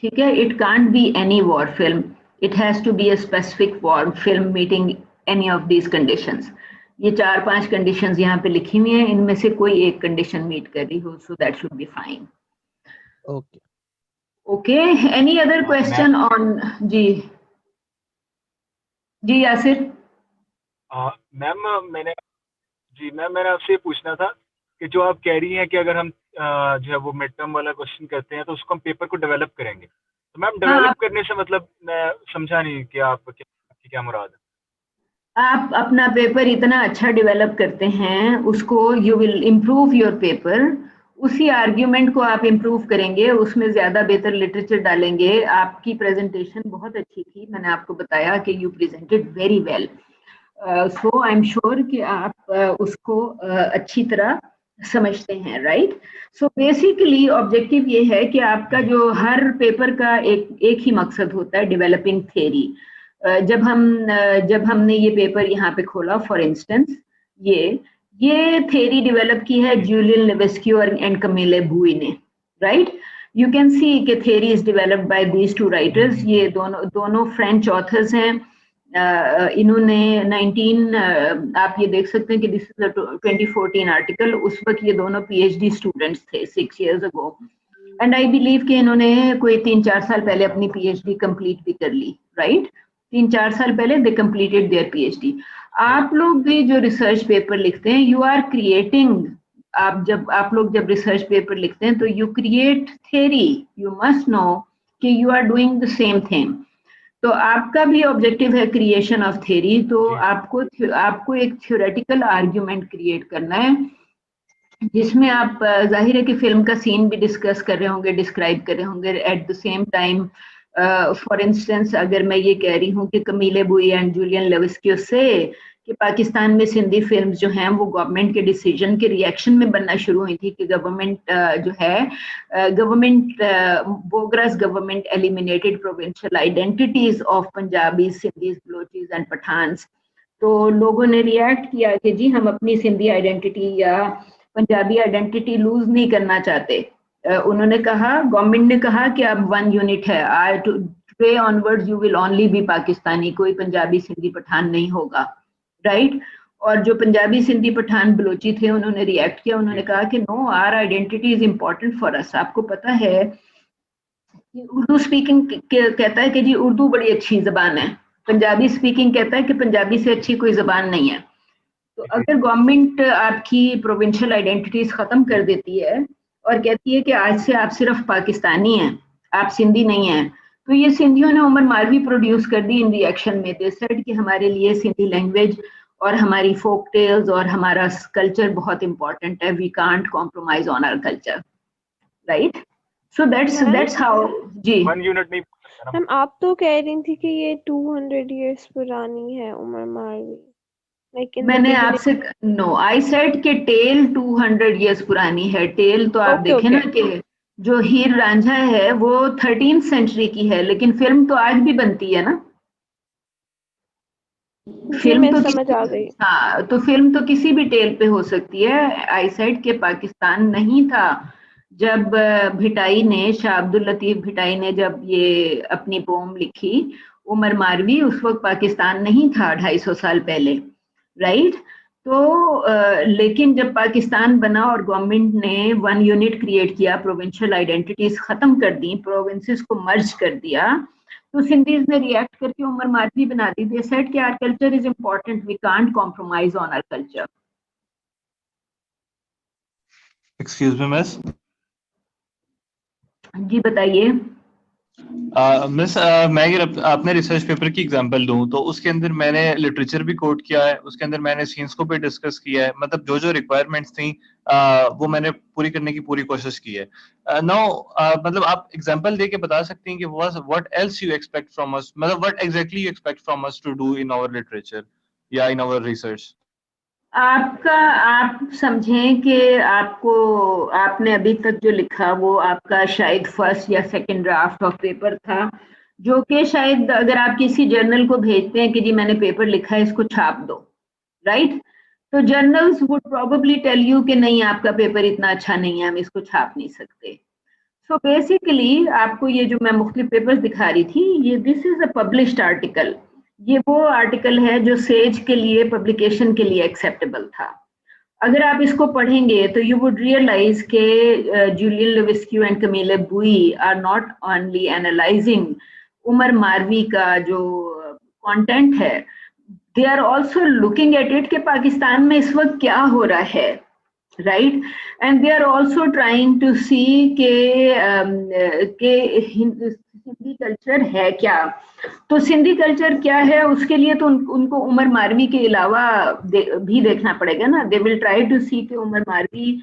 ठीक है, it can't be any war film, it has to be a specific war film meeting any of these conditions. ये 4-5 कंडीशंस यहाँ पे लिखी हुई हैं, इनमें से कोई एक कंडीशन मीट कर रही हो, so that should be fine. Okay okay, any other question on? जी जी यासिर। मैम मैंने आपसे ये पूछना था कि जो आप कह रही हैं कि अगर हम जो है वो मिड टर्म वाला क्वेश्चन करते हैं तो उसको हम पेपर को डेवलप करेंगे, तो मैम हाँ, डेवलप करने से मतलब मैं समझा नहीं कि आपकी क्या मुराद है। आप अपना पेपर इतना अच्छा डेवलप करते हैं, उसको you will improve your paper, उसी आर्ग्यूमेंट को आप इम्प्रूव करेंगे, उसमें ज्यादा बेहतर लिटरेचर डालेंगे। आपकी प्रेजेंटेशन बहुत अच्छी थी, मैंने आपको बताया कि you presented very well, so I am sure कि आप उसको अच्छी तरह समझते हैं, राइट? सो बेसिकली ऑब्जेक्टिव ये है कि आपका जो हर पेपर का एक ही मकसद होता है, डेवलपिंग थ्योरी। जब हमने ये पेपर यहाँ पे खोला, फॉर इंस्टेंस ये थ्योरी डेवलप की है जूलियन लेवेस्की एंड कमीले बुई ने, राइट? यू कैन सी कि theory is developed by these two writers, ये दोनों फ्रेंच ऑथर्स हैं। इन्होंने 19 आप ये देख सकते हैं कि दिस इज 2014 आर्टिकल, उस वक्त ये दोनों पीएचडी स्टूडेंट्स थे 6 years ago, and I believe कि इन्होंने कोई 3-4 साल पहले अपनी पीएचडी कंप्लीट भी कर ली, राइट? 3-4 साल पहले दे कंप्लीटेड देयर पीएचडी। आप लोग भी जो रिसर्च पेपर लिखते हैं, यू आर क्रिएटिंग, आप लोग जब रिसर्च पेपर लिखते हैं तो you create theory, you must know कि you are doing the same thing. तो आपका भी ऑब्जेक्टिव है क्रिएशन ऑफ थ्योरी, तो आपको एक थ्योरेटिकल आर्ग्यूमेंट क्रिएट करना है, जिसमें आप जाहिर है कि फिल्म का सीन भी डिस्कस कर रहे होंगे, डिस्क्राइब कर रहे होंगे, at the same time for instance अगर मैं ये कह रही हूँ कि कमीले बुई एंड जूलियन लेविस्की से कि पाकिस्तान में सिंधी फिल्म्स जो हैं वो गवर्नमेंट के डिसीजन के रिएक्शन में बनना शुरू हुई थी कि गवर्नमेंट जो है Bogra's government eliminated provincial identities of Punjabi, Sindhis, Balochis and Pathans. तो लोगों ने रिएक्ट किया कि जी हम अपनी सिंधी आइडेंटिटी या पंजाबी आइडेंटिटी लूज नहीं करना चाहते। उन्होंने कहा, गवर्नमेंट ने कहा कि अब वन यूनिट है, today onwards you will only be Pakistani, कोई पंजाबी, सिंधी, पठान नहीं होगा, राइट। और जो पंजाबी, सिंधी, पठान, बलोची थे उन्होंने रिएक्ट किया, उन्होंने कहा कि no, our identity is important for us. आपको पता है कि उर्दू स्पीकिंग कहता है कि जी उर्दू बड़ी अच्छी जबान है, पंजाबी स्पीकिंग कहता है कि पंजाबी से अच्छी कोई जबान नहीं है। तो अगर गवर्नमेंट आपकी प्रोविंशियल आइडेंटिटीज खत्म कर देती है और कहती है कि आज से आप सिर्फ पाकिस्तानी हैं, आप सिंधी नहीं हैं, तो ये सिंधियों ने उमर मारवी प्रोड्यूस कर दी इन रिएक्शन में। दे सेड कि हमारे लिए सिंधी लैंग्वेज और हमारी फोक टेल्स और हमारा कल्चर बहुत इंपॉर्टेंट है, we can't compromise on our culture, right. So that's how. जी वन यूनिट नहीं मैम, आप तो कह रही थी कि ये 200 इयर्स पुरानी है उमर मारवी, लेकिन मैंने आपसे नो, आई सेड कि टेल 200 इयर्स पुरानी है। टेल तो आप देखें ना कि जो हीर रांझा है वो 13th सेंचुरी की है, लेकिन फिल्म तो आज भी बनती है ना। फिल्म तो समझ आ गई। हाँ, तो फिल्म तो किसी भी टेल पे हो सकती है। आई सेड के पाकिस्तान नहीं था जब भिटाई ने, शाह अब्दुल लतीफ भिटाई ने जब ये अपनी पोम लिखी उमर मारवी, उस वक्त पाकिस्तान नहीं था 250 साल पहले, राइट। तो लेकिन जब पाकिस्तान बना और गवर्नमेंट ने वन यूनिट क्रिएट किया, प्रोविंशियल आइडेंटिटीज खत्म कर दी, प्रोविंसेस को मर्ज कर दिया, तो सिंधीज ने रिएक्ट करके उमर मारवी बना दी। दे सेड कि our culture is important, we can't compromise on our culture. Excuse me miss. जी बताइए। मिस मैं अगर अपने रिसर्च पेपर की एग्जांपल दूं तो उसके अंदर मैंने लिटरेचर भी कोट किया है, उसके अंदर मैंने सीन्स को भी डिस्कस किया है, मतलब जो जो रिक्वायरमेंट्स थी वो मैंने पूरी करने की पूरी कोशिश की है। नाउ मतलब आप एग्जांपल देके बता सकती हैं कि what else you expect from us, मतलब what exactly you expect from us to do in our literature या इन आवर रिसर्च। आप समझें कि आपने अभी तक जो लिखा वो आपका शायद फर्स्ट या सेकंड ड्राफ्ट ऑफ पेपर था, जो कि शायद अगर आप किसी जर्नल को भेजते हैं कि जी मैंने पेपर लिखा है, इसको छाप दो, राइट। तो journals would probably tell you कि नहीं, आपका पेपर इतना अच्छा नहीं है, हम इसको छाप नहीं सकते। सो बेसिकली आपको ये जो मैं मुख्तलिफ पेपर्स दिखा रही थी, ये this is a published article. ये वो आर्टिकल है जो सेज के लिए पब्लिकेशन के लिए एक्सेप्टेबल था। अगर आप इसको पढ़ेंगे तो यू वुड रियलाइज के Julien Levesque and Camille Bui are not only analyzing Umar Marvi का जो कंटेंट है, they are also looking at it कि पाकिस्तान में इस वक्त क्या हो रहा है, right. And they are also trying to see के सिंधी कल्चर है क्या। तो सिंधी कल्चर क्या है, उसके लिए तो उनको उमर मारवी के अलावा भी देखना पड़ेगा ना। दे विल ट्राई टू सी कि Umar Marvi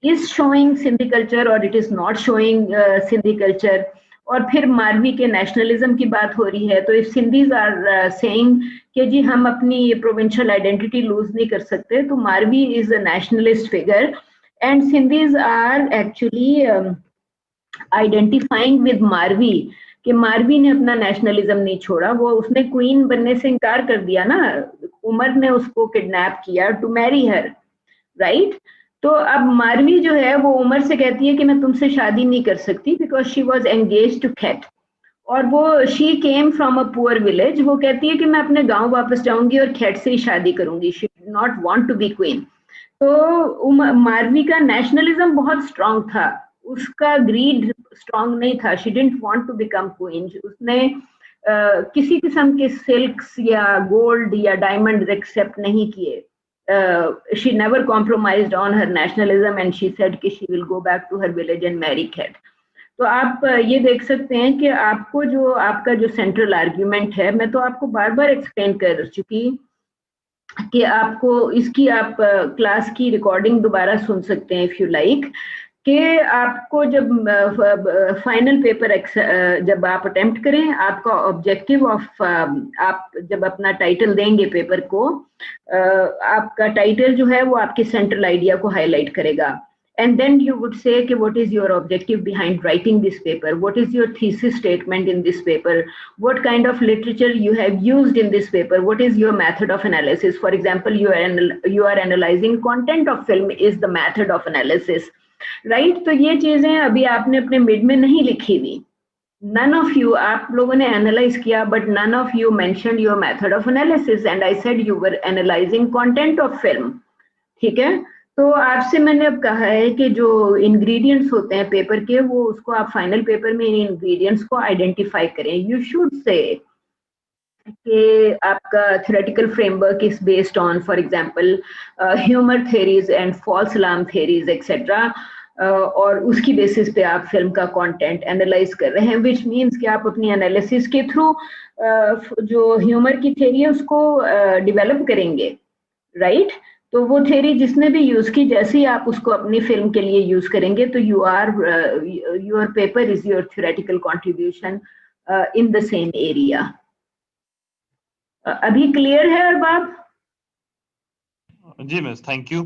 is showing Sindhi culture और it is not showing Sindhi culture. और फिर मारवी के नेशनलिज्म की बात हो रही है, तो इफ सिंधीज आर सेइंग कि जी हम अपनी प्रोविंशियल आइडेंटिटी लूज नहीं कर सकते, तो Marvi is a nationalist figure and Sindhis are actually identifying with Marvi कि मारवी ने अपना नेशनलिज्म नहीं छोड़ा, वो उसने क्वीन बनने से इनकार कर दिया ना, उमर ने उसको किडनैप किया टू मैरी हर, राइट। तो अब मारवी जो है वो उमर से कहती है कि मैं तुमसे शादी नहीं कर सकती because she was engage to Khet, और वो she came from a poor village. वो कहती है कि मैं अपने गांव वापस जाऊंगी और खैट से ही शादी करूंगी, she did not want to be queen. तो मारवी का नेशनलिज्म बहुत स्ट्रांग था, उसका ग्रीड स्ट्रांग नहीं था। She didn't want to become queen. उसने किसी किस्म के सिल्क्स या गोल्ड या डायमंड एक्सेप्ट नहीं किए। She never compromised on her nationalism and she said कि she will go back to her village and marry Khet. तो आप ये देख सकते हैं कि आपको जो आपका जो सेंट्रल आर्ग्यूमेंट है, मैं तो आपको बार बार एक्सप्लेन कर चुकी कि आपको इसकी आप क्लास की रिकॉर्डिंग दोबारा सुन सकते हैं इफ यू लाइक, कि आपको जब फाइनल पेपर जब आप अटेम्प्ट करें, आपका ऑब्जेक्टिव ऑफ आप जब अपना टाइटल देंगे पेपर को, आपका टाइटल जो है वो आपके सेंट्रल आइडिया को हाईलाइट करेगा. And then you would say, okay, what is your objective behind writing this paper? What is your thesis statement in this paper? What kind of literature you have used in this paper? What is your method of analysis? For example, you are analyzing content of film is the method of analysis, right? तो ये चीजें अभी आपने अपने mid में नहीं लिखी हुई. None of you, आप लोगों ने analyze किया, but none of you mentioned your method of analysis, and I said you were analyzing content of film. ठीक है. तो आपसे मैंने अब कहा है कि जो इंग्रेडिएंट्स होते हैं पेपर के, वो उसको आप फाइनल पेपर में इन इंग्रेडिएंट्स को आइडेंटिफाई करें. यू शुड से कि आपका theoretical framework is based on, for example, humour theories and false alarm theories etcetera, और उसकी बेसिस पे आप फिल्म का कंटेंट एनालाइज कर रहे हैं, विच मीन्स कि आप अपनी एनालिसिस के थ्रू जो ह्यूमर की थ्योरी है उसको डेवलप करेंगे, राइट? तो वो थ्योरी जिसने भी यूज की, जैसे ही आप उसको अपनी फिल्म के लिए यूज करेंगे, तो your paper is your theoretical contribution in the same area. अभी क्लियर है अरबाब? जी miss, thank you.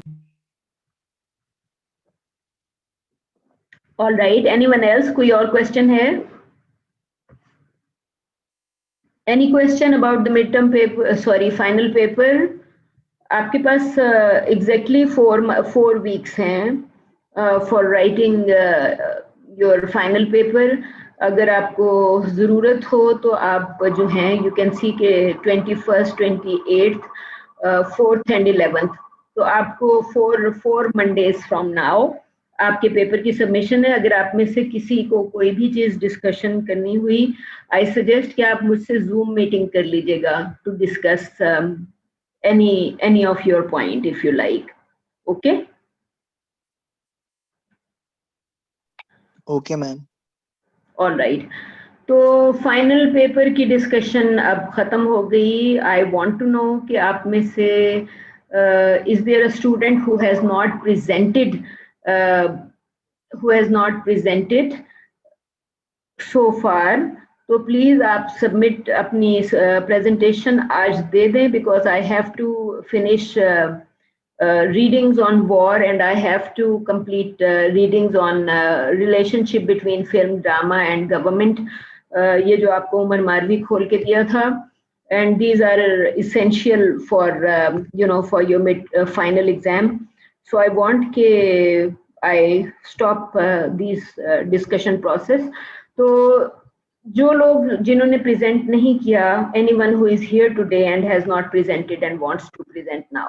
All right, anyone else? कोई और क्वेश्चन है? Any question about the mid term paper, sorry final paper? आपके पास एग्जैक्टली 4 वीक्स हैं for writing your final paper. अगर आपको ज़रूरत हो तो आप जो हैं यू कैन सी के 21st, 28th, 4th and 11th, तो आपको 4 मंडेज फ्रॉम नाउ आपके पेपर की सबमिशन है. अगर आप में से किसी को कोई भी चीज़ डिस्कशन करनी हुई, आई सजेस्ट कि आप मुझसे जूम मीटिंग कर लीजिएगा to discuss any of your point if you like. Okay? Okay ma'am. All right. तो फाइनल पेपर की डिस्कशन अब खत्म हो गई. I want to know कि आप में से is there a student who has not presented so far? तो प्लीज आप सबमिट अपनी प्रेजेंटेशन आज दे दें, because I have to finish readings on war and I have to complete readings on relationship between film, drama and government. ये जो आपको उमर मारवी खोल के दिया था, and these are essential for your mid final exam. So I want के I stop this discussion process. तो जो लोग जिन्होंने प्रेजेंट नहीं किया, anyone who is here today and has not presented and wants to present now?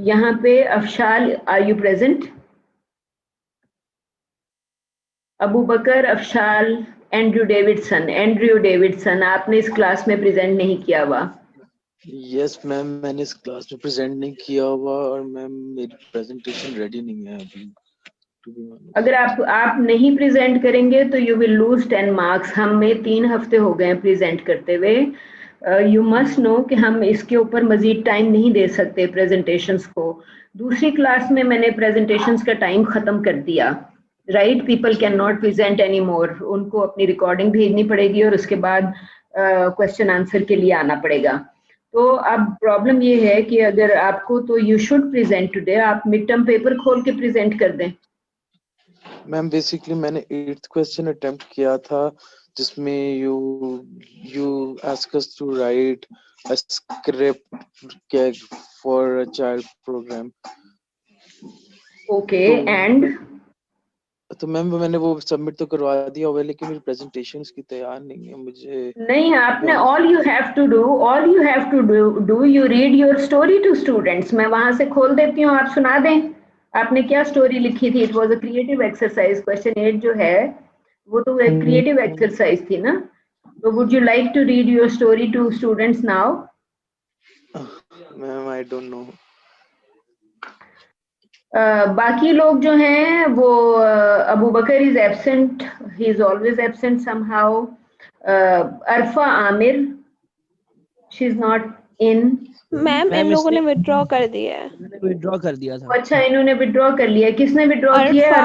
यहाँ पे Afshal, are you present? Abu Bakar, Afshal, Andrew Davidson, आपने इस क्लास में प्रेजेंट नहीं किया हुआ? यस मैम, मैंने इस क्लास में प्रेजेंट नहीं किया हुआ, और मैम मेरी प्रेजेंटेशन रेडी नहीं है अभी. अगर आप नहीं प्रेजेंट करेंगे तो यू विल लूज 10 मार्क्स. हमें 3 हफ्ते हो गए प्रेजेंट करते हुए. यू मस्ट नो कि हम इसके ऊपर मजीद टाइम नहीं दे सकते प्रेजेंटेशंस को. दूसरी क्लास में मैंने प्रेजेंटेशंस का टाइम खत्म कर दिया, right? People can not present any more. उनको अपनी रिकॉर्डिंग भेजनी पड़ेगी और उसके बाद क्वेश्चन आंसर के लिए आना पड़ेगा. तो अब प्रॉब्लम ये है कि अगर आपको, तो यू शुड प्रेजेंट टुडे. आप मिड टर्म पेपर खोल के प्रेजेंट कर दें. मैम बेसिकली मैंने 8th क्वेश्चन अटेम्प्ट किया था, जिसमें you ask us to write a script for a child programme. Okay, and तो मैम मैंने वो सबमिट तो करवा दिया हुआ है, लेकिन मेरी प्रेजेंटेशन इसकी तैयार नहीं है. मुझे नहीं, आपने all you have to do you read your story to students. मैं वहां से खोल देती हूँ, आप सुना दें आपने क्या स्टोरी लिखी थी. It was a creative exercise. Question 8 जो है वो तो एक क्रिएटिव एक्सरसाइज थी ना. तो would you like to read your story to students now? Ma'am I don't know. बाकी लोग जो हैं वो Abu Bakar is absent, he is always absent somehow. Arfa Aamir, she is not in. Ma'am इन लोगों ने विड्रॉ कर दिया है। मैंने विड्रॉ कर दिया था। अच्छा, इन्होंने विड्रॉ कर लिया। किसने विड्रॉ किया है?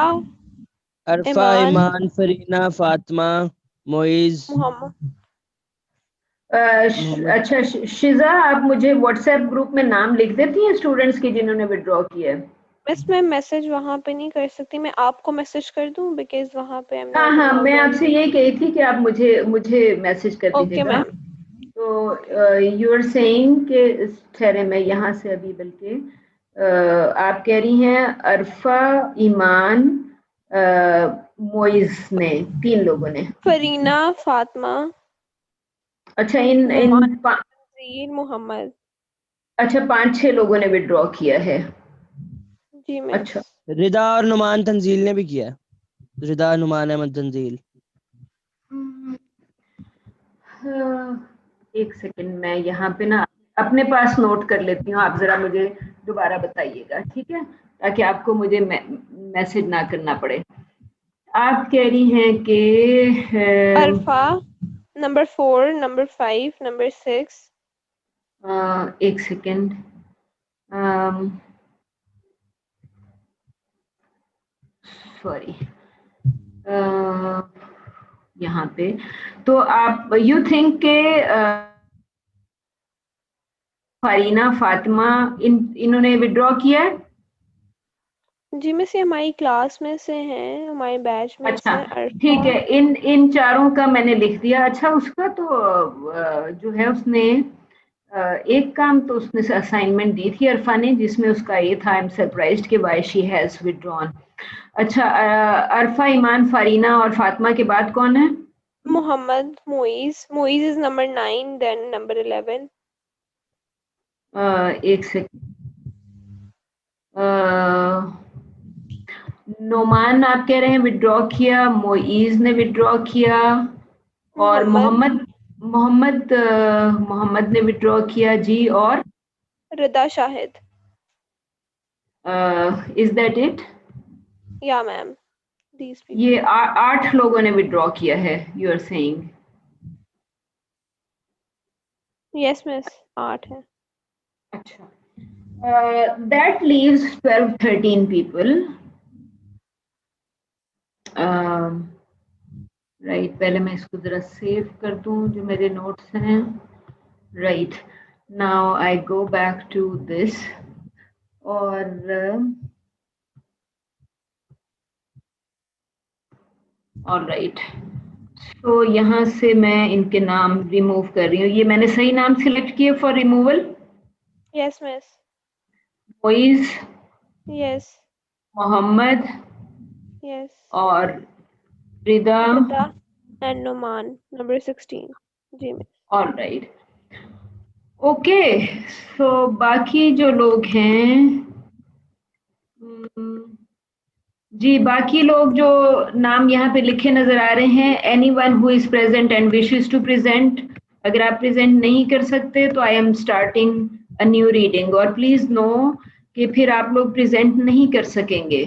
अरफा, ईमान, फरीना, फातिमा, मोइज, मोहम्मद। अच्छा शिजा, आप मुझे व्हाट्सएप ग्रुप में नाम लिख देती हैं स्टूडेंट्स के जिन्होंने विड्रॉ किया है? बस मैं मैसेज वहाँ पे नहीं कर सकती, मैं आपको मैसेज कर दूँ बिकॉज वहाँ पे हाँ हाँ, मैं आपसे यही कही थी कि आप मुझे मैसेज कर ओके दीजिएगा। मैम। तो यू आर सेइंग कि ठहरे, मैं यहाँ से अभी बल्कि आप कह रही हैं अरफा, ईमान, मोइज ने, 3 लोगों ने। फरीना, फातिमा। अच्छा, इन मोहम्मद। अच्छा, 5-6 लोगों ने विड्रॉ किया है। जी मैम। अच्छा, रिदा और नुमान तंजील ने भी किया है। रिदा, नुमान, अहमद, तंजील। एक सेकंड, मैं यहाँ पे ना अपने पास नोट कर लेती हूँ, आप जरा मुझे दोबारा बताइएगा, ठीक है, ताकि आपको मुझे मैसेज ना करना पड़े। आप कह रही हैं कि अरफा नंबर 4, नंबर 5, नंबर 6। एक सेकंड, सॉरी, यहाँ पे तो आप यू थिंक के फरीना, फातिमा, इन्होंने विड्रॉ किया है? जी में से हमारी क्लास में से हैं, हमारे बैच में से अच्छा, ठीक है, इन चारों का मैंने लिख दिया। अच्छा, उसका तो जो है उसने एक काम तो उसने असाइनमेंट दी थी अरफा ने, जिसमें उसका ये था, आई एम सरप्राइज्ड कि व्हाई शी हैज विथड्रॉन। अच्छा, अरफा, ईमान, फरीना और फातिमा के बाद कौन है? Mohammad, Moiz. Moiz is number 9, then number 11। एक सेकंड, नोमान आप कह रहे हैं विड्रॉ किया, मोइज ने विड्रॉ किया, और मोहम्मद ने विड्रॉ किया जी, और Rida Shahid. Is that it? या मैम, ये 8 लोगों ने विड्रॉ किया है, you are saying? Yes miss, 8 है। अच्छा, दैट लीव्स 12-13 पीपल। राइट, पहले मैं इसको जरा सेव कर दूं जो मेरे नोट्स हैं। Right, now I go back to this, और ऑल राइट, तो यहाँ से मैं इनके नाम रिमूव कर रही हूँ। ये मैंने सही नाम सिलेक्ट किए for removal? Yes miss. Moiz, yes. Mohammad, yes. और रिदा एंड नुमान, नंबर 16। जी miss. All right, okay. So बाकी जो लोग हैं, जी बाकी लोग जो नाम यहाँ पे लिखे नजर आ रहे हैं, anyone who is present and wishes to present, अगर आप प्रेजेंट नहीं कर सकते तो I am starting a new reading, और प्लीज नो कि फिर आप लोग प्रेजेंट नहीं कर सकेंगे।